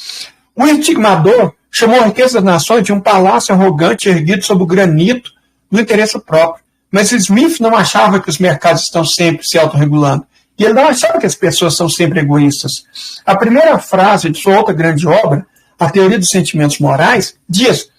O instigador chamou a Riqueza das Nações de um palácio arrogante erguido sob o granito do interesse próprio. Mas Smith não achava que os mercados estão sempre se autorregulando. E ele não achava que as pessoas são sempre egoístas. A primeira frase de sua outra grande obra, A Teoria dos Sentimentos Morais, diz: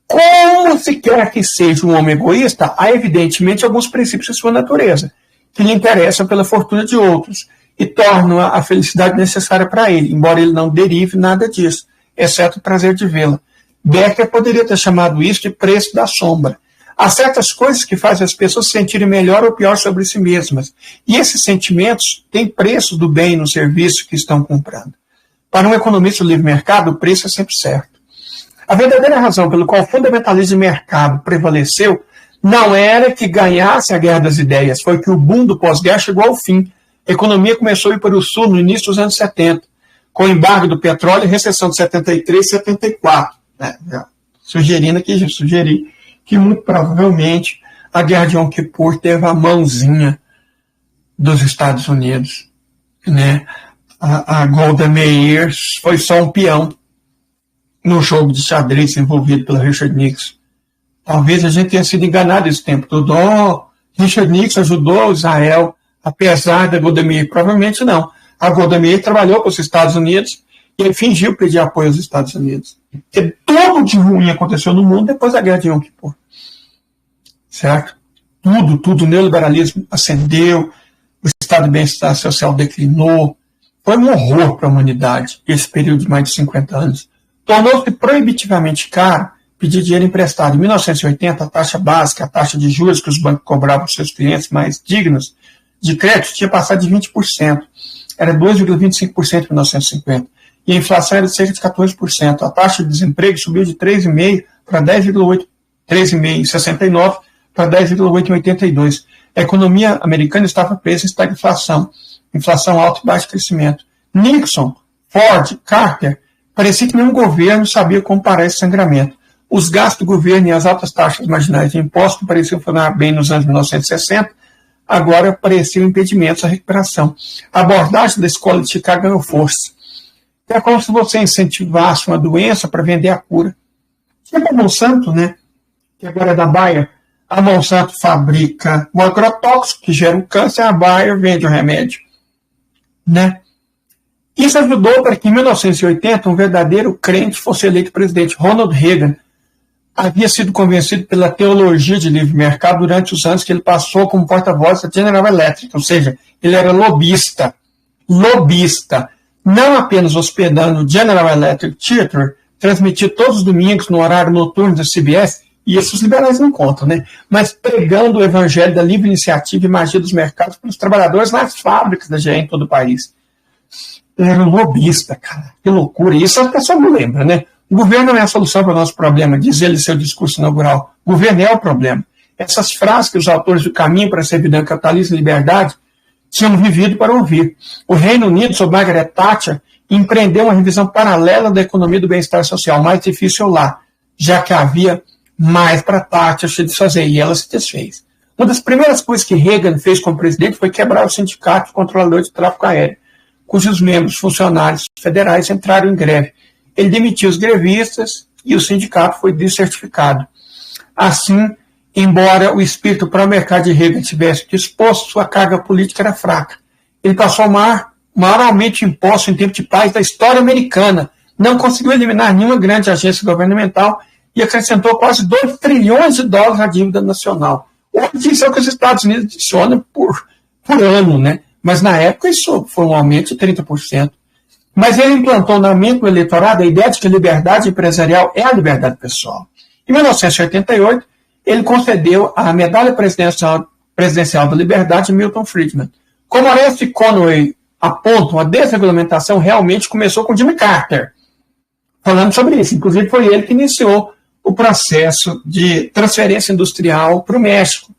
como se quer que seja um homem egoísta, há evidentemente alguns princípios de sua natureza, que lhe interessam pela fortuna de outros, e tornam a felicidade necessária para ele, embora ele não derive nada disso, exceto o prazer de vê-la. Becker poderia ter chamado isso de preço da sombra. Há certas coisas que fazem as pessoas se sentirem melhor ou pior sobre si mesmas. E esses sentimentos têm preço do bem no serviço que estão comprando. Para um economista do livre mercado, o preço é sempre certo. A verdadeira razão pela qual o fundamentalismo de mercado prevaleceu não era que ganhasse a guerra das ideias, foi que o boom do pós-guerra chegou ao fim. A economia começou a ir para o sul no início dos anos 70, com o embargo do petróleo e recessão de 73 e 74. Sugeri que muito provavelmente a guerra de Yom Kippur teve a mãozinha dos Estados Unidos. Né? A Golda Meir foi só um peão no jogo de xadrez envolvido pelo Richard Nixon. Talvez a gente tenha sido enganado esse tempo todo. Richard Nixon ajudou Israel, apesar da Golda Meir. Provavelmente não. A Golda Meir trabalhou com os Estados Unidos e ele fingiu pedir apoio aos Estados Unidos. Porque tudo de ruim aconteceu no mundo depois da guerra de Yom Kippur. Certo? Tudo. O neoliberalismo ascendeu, o estado de bem-estar social declinou. Foi um horror para a humanidade esse período de mais de 50 anos. Tornou-se proibitivamente caro pedir dinheiro emprestado. Em 1980, a taxa básica, a taxa de juros que os bancos cobravam para seus clientes mais dignos de crédito tinha passado de 20%. Era 2,25% em 1950. E a inflação era de cerca de 14%. A taxa de desemprego subiu de 3,5% para 10,8%, 3,5% em 69% para 10,8% em 82%. A economia americana estava presa em estagflação. Inflação alta e baixo crescimento. Nixon, Ford, Carter, parecia que nenhum governo sabia como parar esse sangramento. Os gastos do governo e as altas taxas marginais de impostos que pareciam funcionar bem nos anos 1960, agora pareciam impedimentos à recuperação. A abordagem da escola de Chicago ganhou força. É como se você incentivasse uma doença para vender a cura. Tipo a Monsanto, né? Que agora é da Bayer. A Monsanto fabrica o agrotóxico que gera o câncer, a Bayer vende o remédio. Né? Isso ajudou para que em 1980 um verdadeiro crente fosse eleito presidente. Ronald Reagan havia sido convencido pela teologia de livre mercado durante os anos que ele passou como porta-voz da General Electric, ou seja, ele era lobista, não apenas hospedando o General Electric Theater, transmitido todos os domingos no horário noturno da CBS, e isso os liberais não contam, né? Mas pregando o evangelho da livre iniciativa e magia dos mercados para os trabalhadores nas fábricas da GE em todo o país. Ele era um lobista, cara, que loucura. Isso as pessoas não lembram, né? O governo não é a solução para o nosso problema, diz ele em seu discurso inaugural. O governo é o problema. Essas frases que os autores do Caminho para a Servidão, Capitalismo e Liberdade tinham vivido para ouvir. O Reino Unido, sob Margaret Thatcher, empreendeu uma revisão paralela da economia do bem-estar social, mais difícil lá, já que havia mais para Thatcher se desfazer, e ela se desfez. Uma das primeiras coisas que Reagan fez como presidente foi quebrar o sindicato de controladores de tráfego aéreo, cujos membros funcionários federais entraram em greve. Ele demitiu os grevistas e o sindicato foi descertificado. Assim, embora o espírito pró-mercado de Reagan tivesse disposto, sua carga política era fraca. Ele passou o maior aumento de impostos em tempo de paz da história americana, não conseguiu eliminar nenhuma grande agência governamental e acrescentou quase 2 trilhões de dólares à dívida nacional. Hoje isso é o que os Estados Unidos adicionam por ano, né? Mas na época isso foi um aumento de 30%. Mas ele implantou na mente do eleitorado a ideia de que a liberdade empresarial é a liberdade pessoal. Em 1988, ele concedeu a medalha presidencial da liberdade a Milton Friedman. Como Horace Conway apontam, a desregulamentação realmente começou com Jimmy Carter, falando sobre isso. Inclusive foi ele que iniciou o processo de transferência industrial para o México.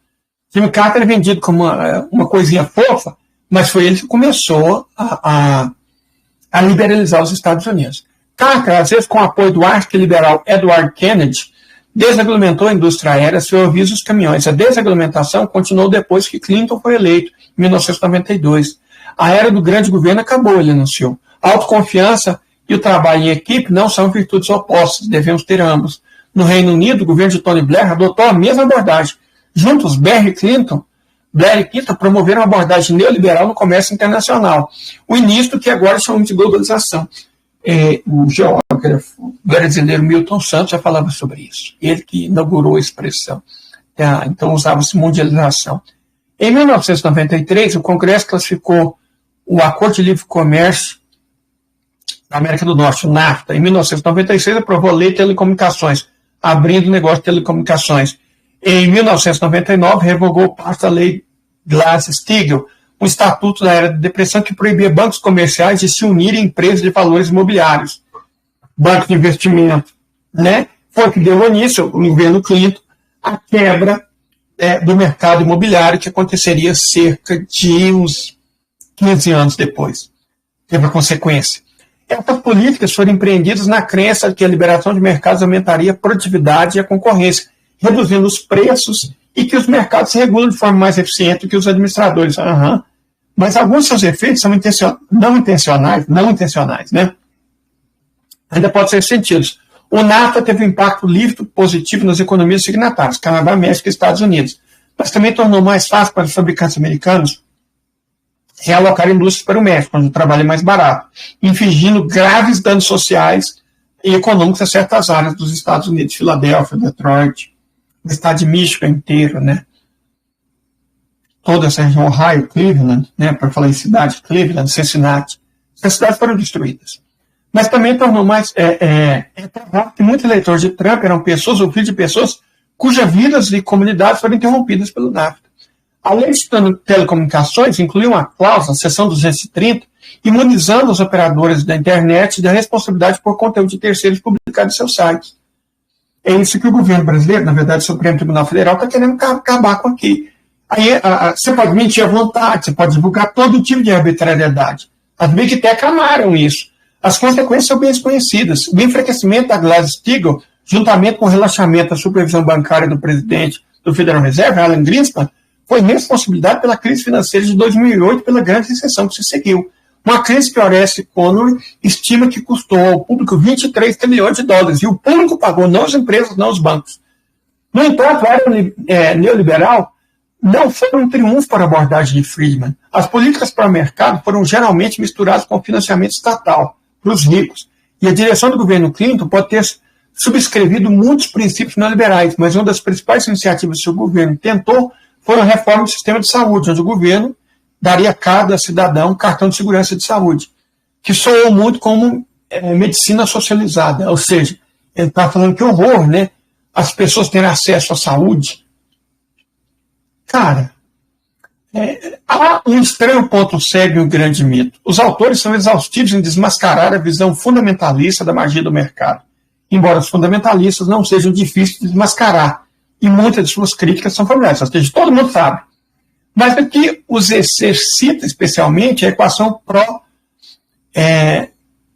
Jimmy Carter é vendido como uma coisinha fofa, mas foi ele que começou a liberalizar os Estados Unidos. Carter, às vezes com o apoio do arqui-liberal Edward Kennedy, desregulamentou a indústria aérea, seu aviso dos caminhões. A desregulamentação continuou depois que Clinton foi eleito, em 1992. A era do grande governo acabou, ele anunciou. A autoconfiança e o trabalho em equipe não são virtudes opostas, devemos ter ambos. No Reino Unido, o governo de Tony Blair adotou a mesma abordagem. Juntos, Blair e Clinton promoveram uma abordagem neoliberal no comércio internacional. O início do que agora chamamos de globalização. O geógrafo brasileiro Milton Santos já falava sobre isso. Ele que inaugurou a expressão. Então usava-se mundialização. Em 1993, o Congresso classificou o Acordo de Livre Comércio da América do Norte, o NAFTA. Em 1996, aprovou a Lei de Telecomunicações, abrindo o negócio de telecomunicações. Em 1999, revogou parte da lei Glass-Steagall, um estatuto da era da depressão que proibia bancos comerciais de se unirem a empresas de valores imobiliários. Banco de investimento, né? Foi o que deu início, o governo Clinton, a quebra do mercado imobiliário, que aconteceria cerca de uns 15 anos depois. Teve a consequência. Essas políticas foram empreendidas na crença de que a liberação de mercados aumentaria a produtividade e a concorrência, reduzindo os preços e que os mercados se regulam de forma mais eficiente do que os administradores. Mas alguns de seus efeitos são não intencionais, né? Ainda podem ser sentidos. O NAFTA teve um impacto líquido positivo nas economias signatárias, Canadá, México e Estados Unidos, mas também tornou mais fácil para os fabricantes americanos realocar indústrias para o México, onde o trabalho é mais barato, infligindo graves danos sociais e econômicos a certas áreas dos Estados Unidos, Filadélfia, Detroit, o estado de Michigan inteiro, né? Toda essa região, Ohio, Cleveland, né? Para falar em cidade, Cleveland, Cincinnati, essas cidades foram destruídas. Mas também tornou mais provável que muitos eleitores de Trump eram pessoas ou filhos de pessoas cujas vidas e comunidades foram interrompidas pelo NAFTA. A lei de telecomunicações incluiu uma cláusula, seção 230, imunizando os operadores da internet da responsabilidade por conteúdo de terceiros publicados em seus sites. É isso que o governo brasileiro, na verdade o Supremo Tribunal Federal, está querendo acabar com aqui. Aí você pode mentir à vontade, você pode divulgar todo tipo de arbitrariedade. As Big Tech amaram isso. As consequências são bem desconhecidas. O enfraquecimento da Glass-Steagall, juntamente com o relaxamento da supervisão bancária do presidente do Federal Reserve, Alan Greenspan, foi responsabilidade pela crise financeira de 2008 e pela grande recessão que se seguiu. Uma crise que Horace Conway estima que custou ao público 23 trilhões de dólares. E o público pagou, não as empresas, não os bancos. No entanto, a era neoliberal não foi um triunfo para a abordagem de Friedman. As políticas para o mercado foram geralmente misturadas com o financiamento estatal para os ricos. E a direção do governo Clinton pode ter subscrevido muitos princípios neoliberais, mas uma das principais iniciativas que o governo tentou foi a reforma do sistema de saúde, onde o governo daria a cada cidadão um cartão de segurança de saúde, que soou muito como medicina socializada, ou seja, ele está falando que horror, né? As pessoas terem acesso à saúde. Cara, há um estranho ponto cego e um grande mito. Os autores são exaustivos em desmascarar a visão fundamentalista da magia do mercado, embora os fundamentalistas não sejam difíceis de desmascarar, e muitas de suas críticas são familiares, ou seja, todo mundo sabe. Mas o que os exercita especialmente é a equação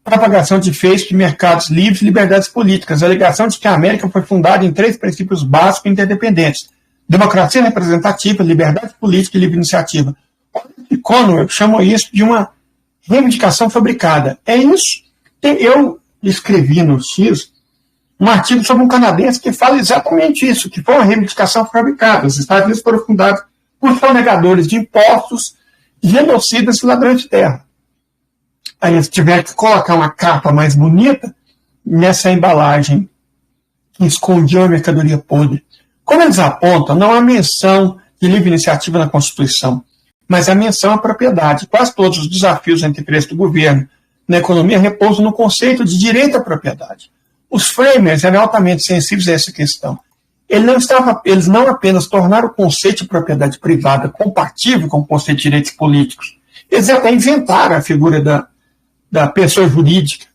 propagação de feitos de mercados livres e liberdades políticas, a alegação de que a América foi fundada em 3 princípios básicos e interdependentes: democracia representativa, liberdade política e livre iniciativa. Conway chamou isso de uma reivindicação fabricada. É isso. Eu escrevi no X um artigo sobre um canadense que fala exatamente isso, que foi uma reivindicação fabricada. Os Estados Unidos foram fundados por sonegadores de impostos, genocidas e ladrões de terra. Aí eles tiveram que colocar uma capa mais bonita nessa embalagem que escondia a mercadoria podre. Como eles apontam, não há menção de livre iniciativa na Constituição, mas há menção à propriedade. Quase todos os desafios entre interesse do governo na economia repousam no conceito de direito à propriedade. Os framers eram altamente sensíveis a essa questão. Eles não apenas tornaram o conceito de propriedade privada compatível com o conceito de direitos políticos, eles até inventaram a figura da pessoa jurídica,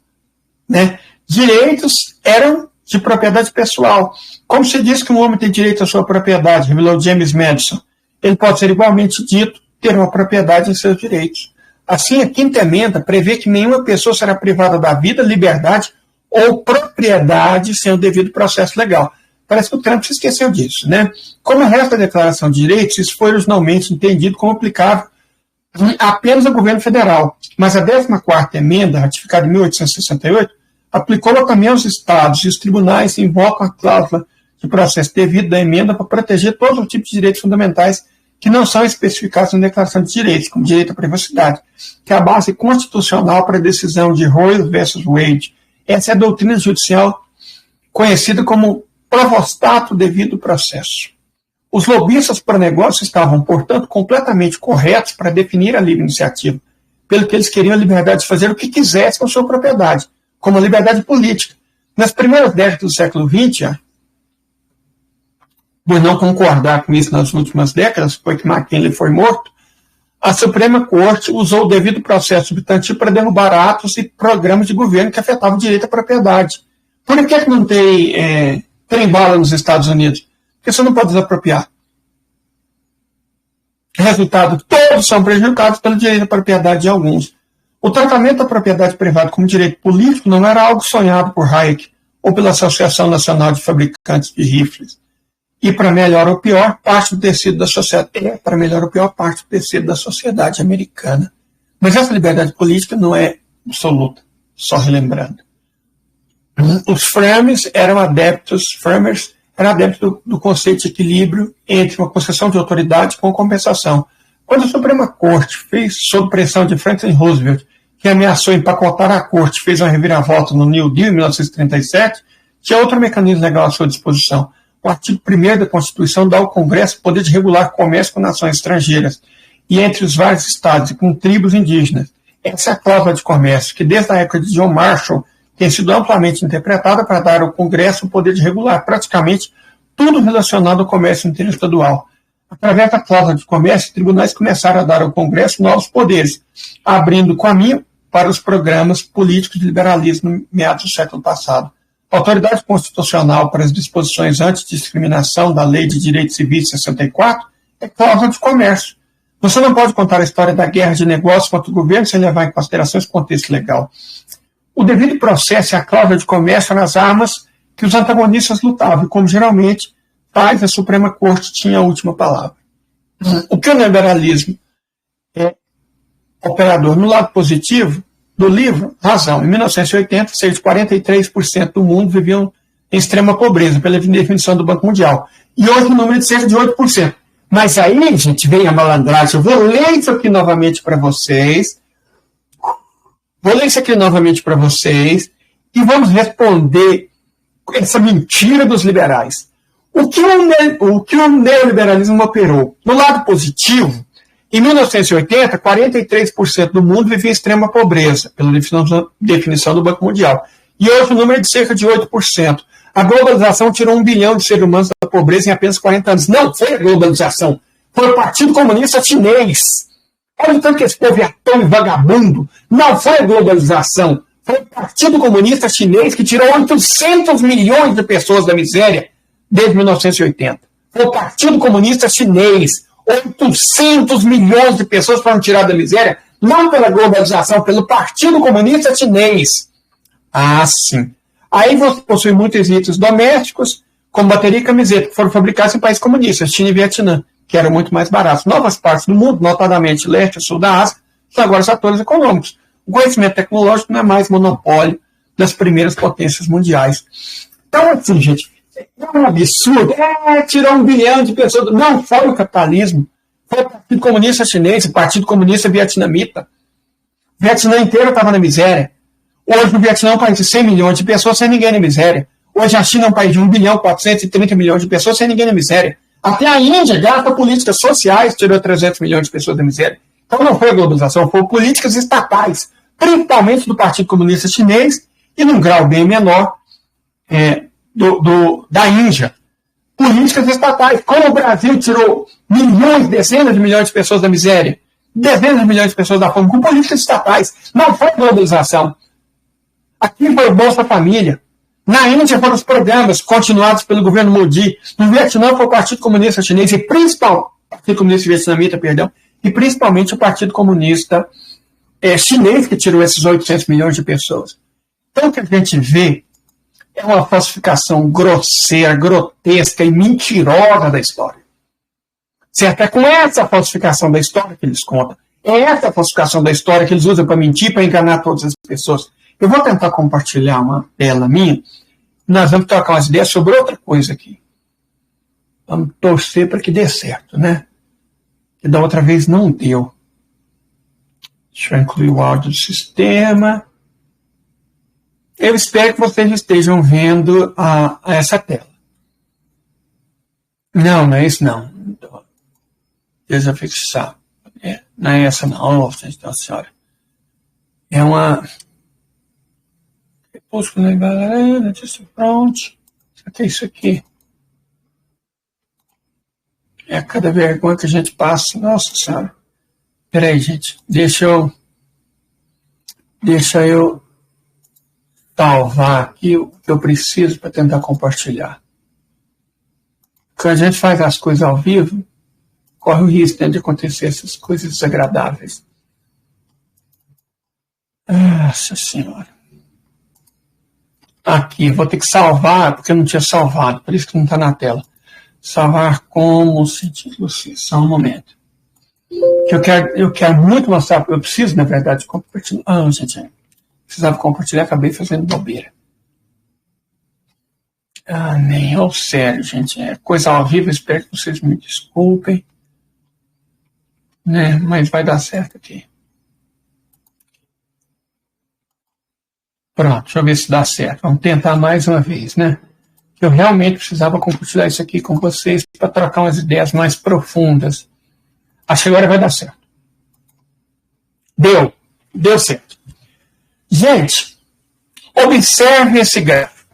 né? Direitos eram de propriedade pessoal. Como se diz que um homem tem direito à sua propriedade, revelou James Madison, ele pode ser igualmente dito ter uma propriedade em seus direitos. Assim, a Quinta Emenda prevê que nenhuma pessoa será privada da vida, liberdade ou propriedade sem o devido processo legal. Parece que o Trump se esqueceu disso, né? Como o resto da Declaração de Direitos, isso foi originalmente entendido como aplicável apenas ao governo federal. Mas a 14ª Emenda, ratificada em 1868, aplicou-a também aos estados, e os tribunais invocam a cláusula de processo devido da emenda para proteger todos os tipos de direitos fundamentais que não são especificados na Declaração de Direitos, como direito à privacidade, que é a base constitucional para a decisão de Roe versus Wade. Essa é a doutrina judicial conhecida como provostato devido processo. Os lobistas para negócio estavam, portanto, completamente corretos para definir a livre iniciativa, pelo que eles queriam a liberdade de fazer o que quisessem com sua propriedade, como a liberdade política. Nas primeiras décadas do século XX, por não concordar com isso nas últimas décadas, foi que McKinley foi morto, a Suprema Corte usou o devido processo substantivo para derrubar atos e programas de governo que afetavam o direito à propriedade. Por que não tem trem-bala nos Estados Unidos? Porque você não pode desapropriar. Resultado, todos são prejudicados pelo direito à propriedade de alguns. O tratamento da propriedade privada como direito político não era algo sonhado por Hayek ou pela Associação Nacional de Fabricantes de Rifles. E, para melhor ou pior, parte do tecido da sociedade, para melhor ou pior, parte do tecido da sociedade americana. Mas essa liberdade política não é absoluta, só relembrando. Os framers eram adeptos do conceito de equilíbrio entre uma concessão de autoridade com compensação. Quando a Suprema Corte fez, sob pressão de Franklin Roosevelt, que ameaçou empacotar a Corte, fez uma reviravolta no New Deal em 1937, tinha outro mecanismo legal à sua disposição. O artigo 1º da Constituição dá ao Congresso o poder de regular comércio com nações estrangeiras e entre os vários estados e com tribos indígenas. Essa é a cláusula de comércio, que desde a época de John Marshall tem sido amplamente interpretada para dar ao Congresso o poder de regular praticamente tudo relacionado ao comércio interestadual. Através da cláusula de comércio, tribunais começaram a dar ao Congresso novos poderes, abrindo caminho para os programas políticos de liberalismo em meados do século passado. A autoridade constitucional para as disposições antidiscriminação da Lei de Direitos Civis de 64 é cláusula de comércio. Você não pode contar a história da guerra de negócios contra o governo sem levar em consideração esse contexto legal. O devido processo é a cláusula de comércio nas armas que os antagonistas lutavam, e como geralmente faz, a Suprema Corte tinha a última palavra. O que o neoliberalismo é operador no lado positivo do livro, razão. Em 1980, cerca de 43% do mundo viviam em extrema pobreza, pela definição do Banco Mundial. E hoje o número é de cerca de 8%. Mas aí, gente, vem a malandragem. Eu vou ler isso aqui novamente para vocês. E vamos responder essa mentira dos liberais. O que o neoliberalismo operou? No lado positivo, em 1980, 43% do mundo vivia em extrema pobreza, pela definição do Banco Mundial. E hoje o número é de cerca de 8%. A globalização tirou 1 bilhão de seres humanos da pobreza em apenas 40 anos. Não foi a globalização, foi o Partido Comunista Chinês. Olha o tanto que esse povo é tão vagabundo. Não foi a globalização, foi o Partido Comunista Chinês que tirou 800 milhões de pessoas da miséria desde 1980. Foi o Partido Comunista Chinês. 800 milhões de pessoas foram tiradas da miséria, não pela globalização, pelo Partido Comunista Chinês. Ah, sim. Aí você possui muitos itens domésticos, como bateria e camiseta, que foram fabricados em países comunistas, China e Vietnã, que eram muito mais baratos. Novas partes do mundo, notadamente leste e sul da Ásia, são agora os atores econômicos. O conhecimento tecnológico não é mais monopólio das primeiras potências mundiais. Então, assim, gente, é um absurdo. Tirou 1 bilhão de pessoas. Não foi o capitalismo. Foi o Partido Comunista Chinês, o Partido Comunista Vietnamita. O Vietnã inteiro estava na miséria. Hoje o Vietnã é um país de 100 milhões de pessoas sem ninguém na miséria. Hoje a China é um país de 1 bilhão 430 milhões de pessoas sem ninguém na miséria. Até a Índia gasta políticas sociais, tirou 300 milhões de pessoas da miséria. Então não foi a globalização, foram políticas estatais, principalmente do Partido Comunista Chinês e, num grau bem menor, da Índia. Políticas estatais. Como o Brasil tirou milhões, dezenas de milhões de pessoas da miséria, dezenas de milhões de pessoas da fome, com políticas estatais. Não foi globalização. Aqui foi o Bolsa Família. Na Índia foram os programas continuados pelo governo Modi. No Vietnã foi o Partido Comunista Chinês Partido Comunista Vietnamita, e principalmente o Partido Comunista Chinês, que tirou esses 800 milhões de pessoas. Então o que a gente vê é uma falsificação grosseira, grotesca e mentirosa da história. Certo? É com essa falsificação da história que eles contam. É essa falsificação da história que eles usam para mentir, para enganar todas as pessoas. Eu vou tentar compartilhar uma tela minha. Nós vamos trocar umas ideias sobre outra coisa aqui. Vamos torcer para que dê certo, né? Que da outra vez não deu. Deixa eu incluir o áudio do sistema. Eu espero que vocês estejam vendo essa tela. Não é isso não. Deixa eu fixar. Não é essa não, Nossa Senhora. É uma... Crepúsculo na notícia pronto. O que é isso aqui? É cada vergonha que a gente passa. Nossa Senhora. Peraí, gente. Deixa eu salvar aqui o que eu preciso para tentar compartilhar. Quando a gente faz as coisas ao vivo, corre o risco, né, de acontecer essas coisas desagradáveis. Nossa Senhora. Aqui, vou ter que salvar, porque eu não tinha salvado, por isso que não está na tela. Salvar como sentir você. Só um momento. Eu quero muito mostrar, eu preciso, na verdade, compartilhar. Gente, precisava compartilhar, acabei fazendo bobeira. Nem é sério, gente. É coisa ao vivo, espero que vocês me desculpem. Né? Mas vai dar certo aqui. Pronto, deixa eu ver se dá certo. Vamos tentar mais uma vez, né? Eu realmente precisava compartilhar isso aqui com vocês para trocar umas ideias mais profundas. Acho que agora vai dar certo. Deu certo. Gente, observe esse gráfico.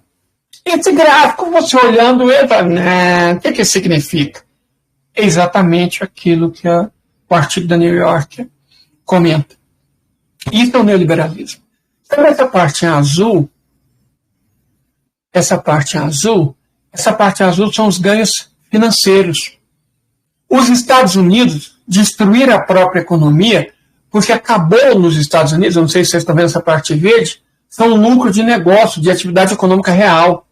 Esse gráfico, você olhando ele, o que significa? É exatamente aquilo que o artigo da New York comenta. Isso é o neoliberalismo. Sabe essa parte em azul? Essa parte azul são os ganhos financeiros. Os Estados Unidos destruíram a própria economia porque acabou nos Estados Unidos, não sei se vocês estão vendo essa parte verde, são lucro de negócio, de atividade econômica real.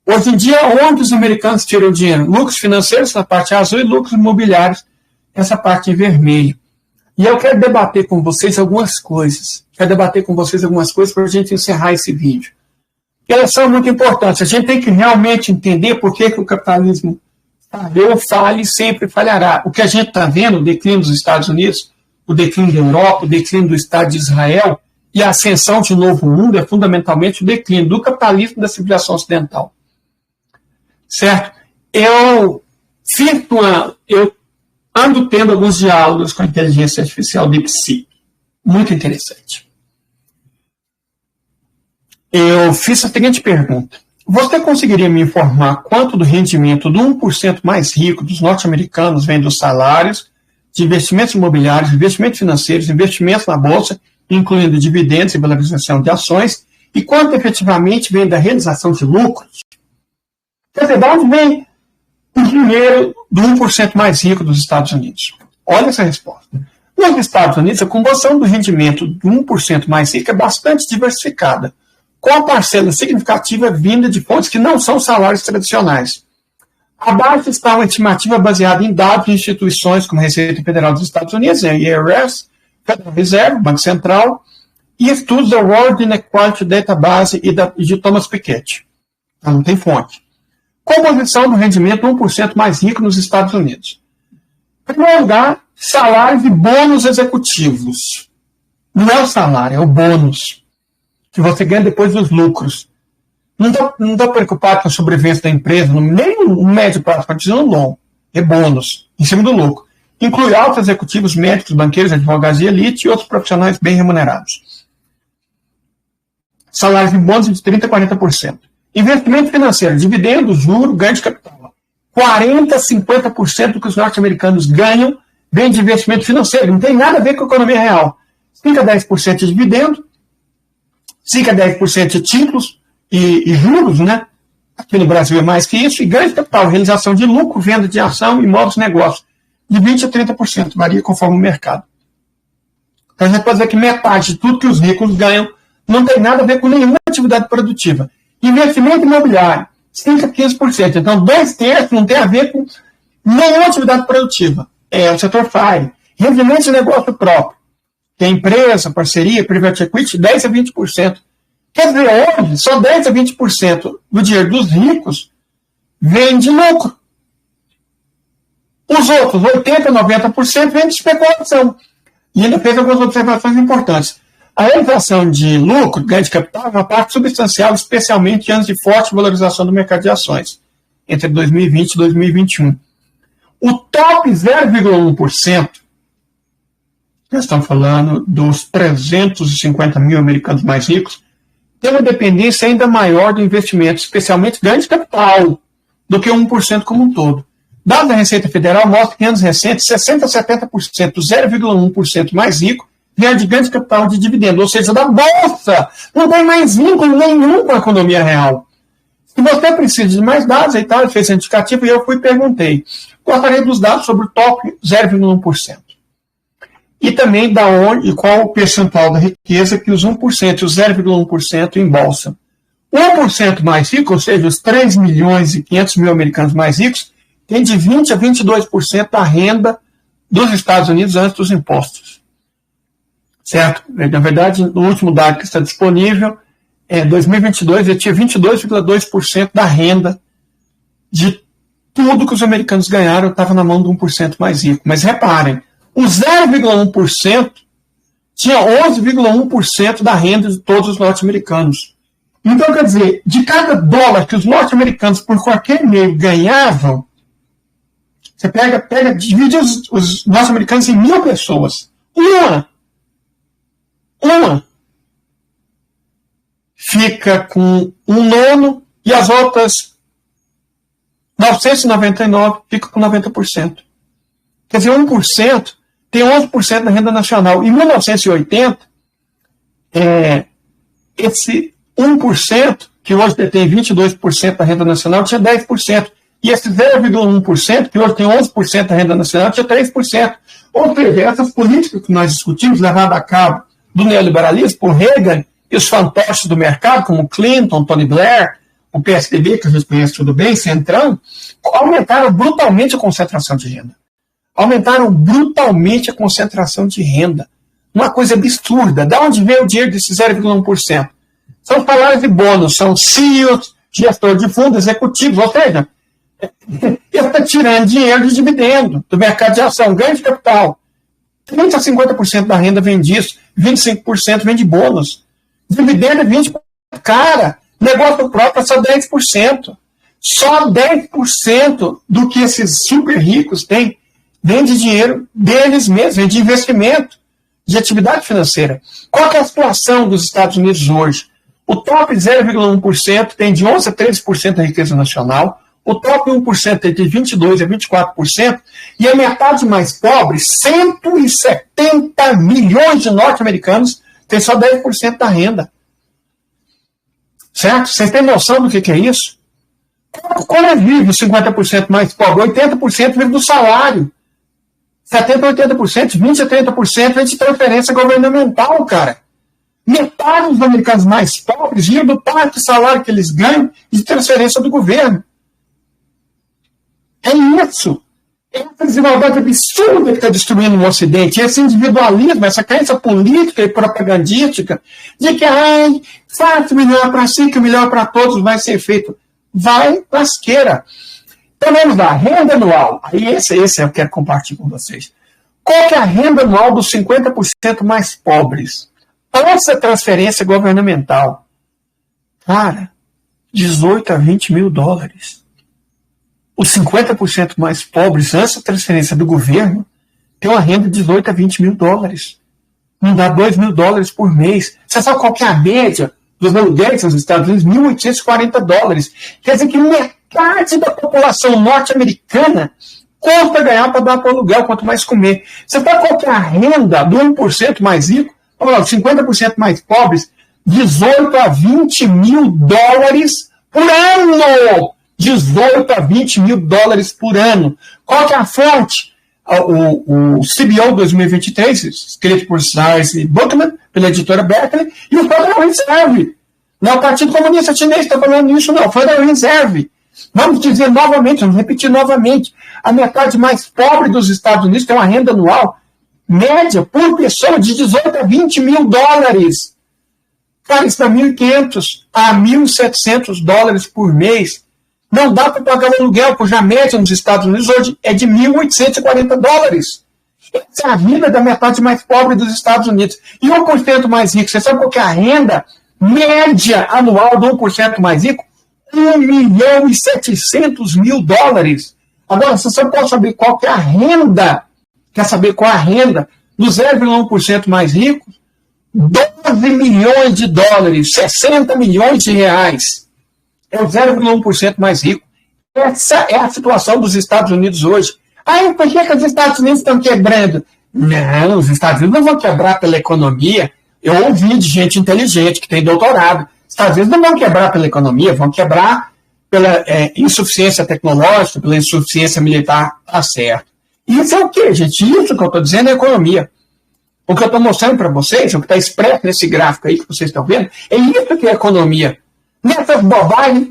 Hoje em dia, onde os americanos tiram dinheiro? Lucros financeiros na parte azul e lucros imobiliários nessa parte em vermelho. E eu quero debater com vocês algumas coisas. Para a gente encerrar esse vídeo. E elas são muito importantes. A gente tem que realmente entender por que o capitalismo falhou, falha e sempre falhará. O que a gente está vendo, o declínio dos Estados Unidos, o declínio da Europa, o declínio do Estado de Israel e a ascensão de um novo mundo é fundamentalmente o declínio do capitalismo e da civilização ocidental. Certo? Eu ando tendo alguns diálogos com a inteligência artificial DeepSeek. Muito interessante. Eu fiz a seguinte pergunta. Você conseguiria me informar quanto do rendimento do 1% mais rico dos norte-americanos vem dos salários, de investimentos imobiliários, investimentos financeiros, investimentos na bolsa, incluindo dividendos e valorização de ações, e quanto efetivamente vem da realização de lucros? Quer dizer, de onde vem o dinheiro do 1% mais rico dos Estados Unidos? Olha essa resposta. Nos Estados Unidos, a composição do rendimento do 1% mais rico é bastante diversificada, com a parcela significativa vinda de fontes que não são salários tradicionais. Abaixo está uma estimativa baseada em dados de instituições como a Receita Federal dos Estados Unidos, a IRS, Federal Reserve, Banco Central, e estudos da World Inequality Database e de Thomas Piketty. Não tem fonte. Composição do rendimento 1% mais rico nos Estados Unidos. Em primeiro lugar, salários e bônus executivos. Não é o salário, é o bônus que você ganha depois dos lucros. Não estou preocupado com a sobrevivência da empresa, nem no médio prazo, mas no longo. É bônus, em cima do lucro. Inclui altos executivos, médicos, banqueiros, advogados de elite e outros profissionais bem remunerados. Salários e bônus de 30% a 40%. Investimento financeiro, dividendos, juros, ganho de capital. 40% a 50% do que os norte-americanos ganham vem de investimento financeiro. Não tem nada a ver com a economia real. 5% a 10% de dividendo, 5% a 10% de títulos e juros, né? Aqui no Brasil é mais que isso, e ganho de capital, realização de lucro, venda de ação, imóveis, negócios. De 20% a 30%, varia conforme o mercado. Então a gente pode dizer que metade de tudo que os ricos ganham não tem nada a ver com nenhuma atividade produtiva. Investimento imobiliário, 5% a 15%. Então, 2/3 não tem a ver com nenhuma atividade produtiva. É o setor FIRE. Rendimento de negócio próprio. Tem empresa, parceria, private equity, 10% a 20%. Quer dizer, hoje, só 10% a 20% do dinheiro dos ricos vem de lucro. Os outros, 80% a 90%, vem de especulação. E ainda fez algumas observações importantes. A realização de lucro, ganho de capital, é uma parte substancial, especialmente em anos de forte valorização do mercado de ações, entre 2020 e 2021. O top 0,1%, nós estamos falando dos 350 mil americanos mais ricos, tem uma dependência ainda maior do investimento, especialmente ganho de capital, do que 1% como um todo. Dados da Receita Federal mostram que em anos recentes, 60% a 70% do 0,1% mais rico vem de grande capital de dividendo, ou seja, da Bolsa. Não tem mais vínculo nenhum com a economia real. Se você precisa de mais dados, aí tal, ele fez indicativo e eu fui e perguntei. Gostaria dos dados sobre o top 0,1%. E também da onde e qual o percentual da riqueza que os 1% e os 0,1% embolsam. O 1% mais rico, ou seja, os 3 milhões e 500 mil americanos mais ricos, tem de 20% a 22% da renda dos Estados Unidos antes dos impostos. Certo? Na verdade, no último dado que está disponível, em 2022, ele tinha 22,2% da renda de tudo que os americanos ganharam estava na mão do 1% mais rico. Mas reparem, o 0,1% tinha 11,1% da renda de todos os norte-americanos. Então, quer dizer, de cada dólar que os norte-americanos por qualquer meio ganhavam, você divide os norte-americanos em 1.000 pessoas. Uma fica com 1/9 e as outras 999 ficam com 90%. Quer dizer, 1% tem 11% da renda nacional. Em 1980, esse 1%, que hoje detém 22% da renda nacional, tinha 10%. E esse 0,1%, que hoje tem 11% da renda nacional, tinha 3%. Ou seja, essas políticas que nós discutimos, levadas a cabo do neoliberalismo por Reagan e os fantoches do mercado, como Clinton, Tony Blair, o PSDB, que a gente conhece tudo bem, Centrão, aumentaram brutalmente a concentração de renda. Aumentaram brutalmente a concentração de renda. Uma coisa absurda. De onde veio o dinheiro desse 0,1%? São salários e bônus, são CEOs, gestor de fundos, executivos, ou seja, ele está tirando dinheiro de dividendo, do mercado de ação, ganho de capital. 30% a 50% da renda vem disso, 25% vem de bônus. Dividendo é 20%. Cara, negócio próprio é só 10%. Só 10% do que esses super ricos têm vem de dinheiro deles mesmos, vem de investimento, de atividade financeira. Qual que é a situação dos Estados Unidos hoje? O top 0,1% tem de 11% a 13% da riqueza nacional, o top 1% tem de 22% a 24%, e a metade mais pobre, 170 milhões de norte-americanos, tem só 10% da renda. Certo? Vocês têm noção do que é isso? Como vive os 50% mais pobre? 80% vive do salário. 70% a 80%, 20% a 30% vem de transferência governamental, cara. Metade dos americanos mais pobres vivem do parte de salário que eles ganham e de transferência do governo. É isso. Essa desigualdade absurda que está destruindo o Ocidente, esse individualismo, essa crença política e propagandística de que, faça o melhor para si, que o melhor para todos vai ser feito. Vai lasqueira. Então vamos lá, renda anual. Aí esse eu quero compartilhar com vocês. Qual que é a renda anual dos 50% mais pobres? Essa transferência governamental. Cara, 18 a 20 mil dólares. Os 50% mais pobres, essa transferência do governo, tem uma renda de 18 a 20 mil dólares. Não dá 2 mil dólares por mês. Você sabe qual que é a média dos aluguéis nos Estados Unidos? 1.840 dólares. Quer dizer que metade da população norte-americana custa ganhar para dar para o aluguel, quanto mais comer. Você sabe qual que é a renda do 1% mais rico? Vamos lá, os 50% mais pobres, 18 a 20 mil dólares por ano. 18 a 20 mil dólares por ano. Qual que é a fonte? O CBO 2023, escrito por Cyrus Buckman, pela editora Berkeley, e o Federal Reserve. Não é o Partido Comunista Chinês que está falando isso, não. O Federal Reserve. Vamos dizer novamente, vamos repetir novamente. A metade mais pobre dos Estados Unidos tem uma renda anual média por pessoa de 18 a 20 mil dólares. Cara, isso dá 1.500 a 1.700 dólares por mês. Não dá para pagar o aluguel, porque a média nos Estados Unidos hoje é de 1.840 dólares. Essa é a vida da metade mais pobre dos Estados Unidos. E 1% mais rico, você sabe qual que é a renda média anual do 1% mais rico? 1.700.000 dólares. Agora, se você pode saber qual que é a renda, quer saber qual é a renda do 0,1% mais rico? 12 milhões de dólares, 60 milhões de reais. É o 0,1% mais rico. Essa é a situação dos Estados Unidos hoje. Aí, por que os Estados Unidos estão quebrando? Não, os Estados Unidos não vão quebrar pela economia. Eu ouvi de gente inteligente que tem doutorado. Os Estados Unidos não vão quebrar pela economia, vão quebrar pela insuficiência tecnológica, pela insuficiência militar. Tá certo. Isso é o quê, gente? Isso que eu estou dizendo é economia. O que eu estou mostrando para vocês, o que está expresso nesse gráfico aí que vocês estão vendo, é isso que é economia. Nessas bobagens,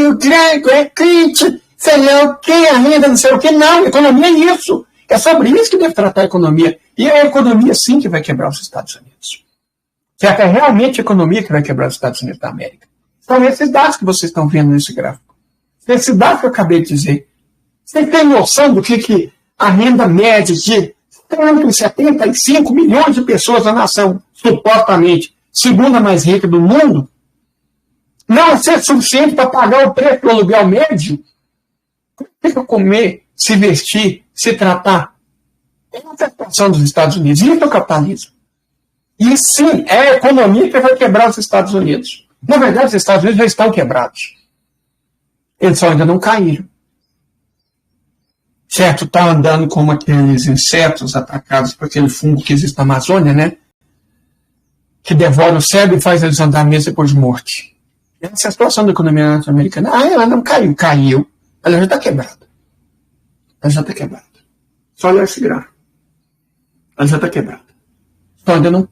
o Gréco é crítico, sei lá o que, a renda não sei o que. Não, economia é isso. É sobre isso que deve tratar a economia. E é a economia, sim, que vai quebrar os Estados Unidos. Certo? É realmente a economia que vai quebrar os Estados Unidos da América. São esses dados que vocês estão vendo nesse gráfico. Esses dados que eu acabei de dizer. Você tem noção do que a renda média de 175 milhões de pessoas na nação, supostamente segunda mais rica do mundo, não ser suficiente para pagar o preço do aluguel médio? Como fica comer, se vestir, se tratar? É a situação dos Estados Unidos. Isso é o capitalismo. E sim, é a economia que vai quebrar os Estados Unidos. Na verdade, os Estados Unidos já estão quebrados. Eles só ainda não caíram. Certo? Está andando como aqueles insetos atacados por aquele fungo que existe na Amazônia, né? Que devora o cérebro e faz eles andar mesmo depois de morte. Essa é a situação da economia norte-americana. Ela não caiu. Caiu. Ela já está quebrada. Ela já está quebrada. Só olhar esse gráfico. Ela já está quebrada. Só ainda não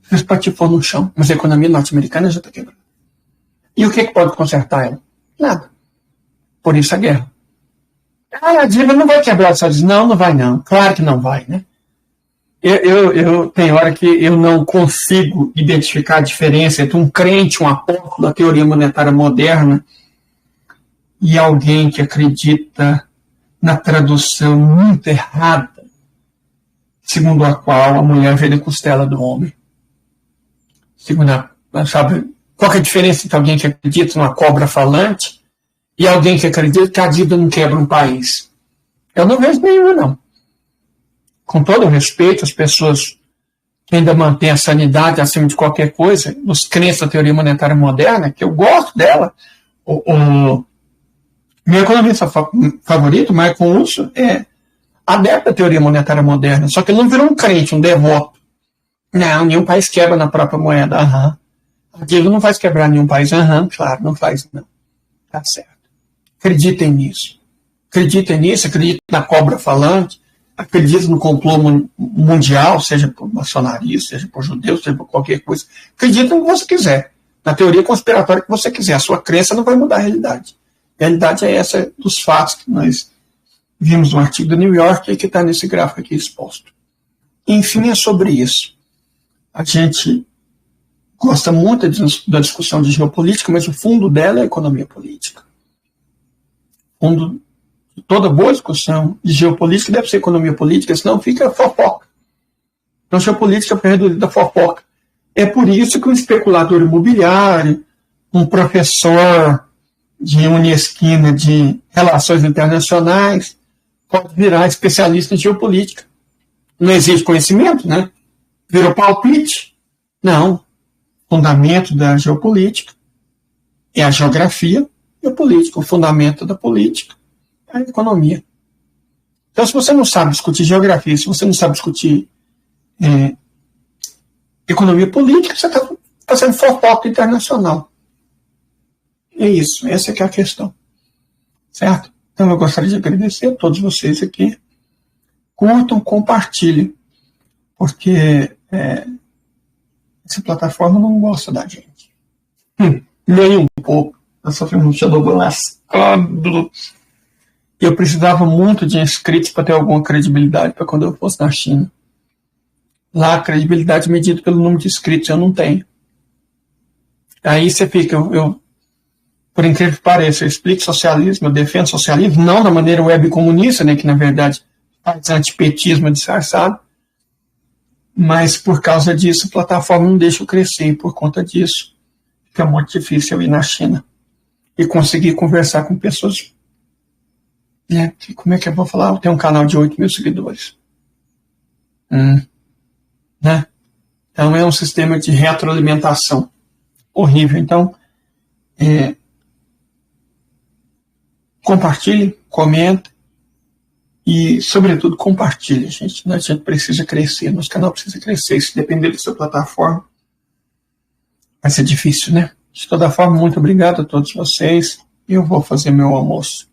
se espatifou no chão. Mas a economia norte-americana já está quebrada. E o que pode consertar ela? Nada. Por isso a guerra. A dívida não vai quebrar os Estados Unidos. Não, não vai não. Claro que não vai, né? Eu tenho hora que eu não consigo identificar a diferença entre um crente, um apóstolo da teoria monetária moderna e alguém que acredita na tradução muito errada, segundo a qual a mulher veio da costela do homem. Sabe, qual é a diferença entre alguém que acredita numa cobra falante e alguém que acredita que a dívida não quebra um país? Eu não vejo nenhuma, não. Com todo o respeito, as pessoas que ainda mantêm a sanidade acima de qualquer coisa, os crentes da teoria monetária moderna, que eu gosto dela, meu economista favorito, Michael Wilson, é adepto da teoria monetária moderna, só que ele não virou um crente, um devoto. Não, nenhum país quebra na própria moeda. A dívida não faz quebrar nenhum país. Claro, não faz, não. Tá certo. Acreditem nisso. Acreditem nisso, acreditem na cobra falante, acreditem no complô mundial, seja por maçonaria, seja por judeus, seja por qualquer coisa. Acreditem no que você quiser. Na teoria conspiratória que você quiser. A sua crença não vai mudar a realidade. A realidade é essa dos fatos que nós vimos no artigo do New York e que está nesse gráfico aqui exposto. Enfim, é sobre isso. A gente gosta muito da discussão de geopolítica, mas o fundo dela é a economia política. O fundo de toda boa discussão de geopolítica deve ser economia política, senão fica fofoca. Então, geopolítica é reduzida da fofoca. É por isso que um especulador imobiliário, um professor de Unesquina de relações internacionais, pode virar especialista em geopolítica. Não existe conhecimento, né? Virou palpite? Não. O fundamento da geopolítica é a geografia e a política. O fundamento da política é a economia. Então, se você não sabe discutir geografia, se você não sabe discutir economia política, você está fazendo fofoca internacional. É isso. Essa que é a questão. Certo? Então, eu gostaria de agradecer a todos vocês aqui. Curtam, compartilhem. Porque essa plataforma não gosta da gente. Nem um pouco. Eu sofri um xadogão lascado. Eu precisava muito de inscritos para ter alguma credibilidade para quando eu fosse na China. Lá, a credibilidade é medida pelo número de inscritos. Eu não tenho. Aí você fica... por incrível que pareça, eu explico socialismo, eu defendo socialismo, não da maneira web comunista, né, que na verdade faz antipetismo disfarçado, mas por causa disso a plataforma não deixa eu crescer, e por conta disso fica muito difícil eu ir na China e conseguir conversar com pessoas, né, que, como é que eu vou falar? Eu tenho um canal de 8 mil seguidores. Né? Então é um sistema de retroalimentação horrível. Então, Compartilhe, comente e, sobretudo, compartilhe, gente. A gente precisa crescer, nosso canal precisa crescer. Se depender da sua plataforma, vai ser difícil, né? De toda forma, muito obrigado a todos vocês. Eu vou fazer meu almoço.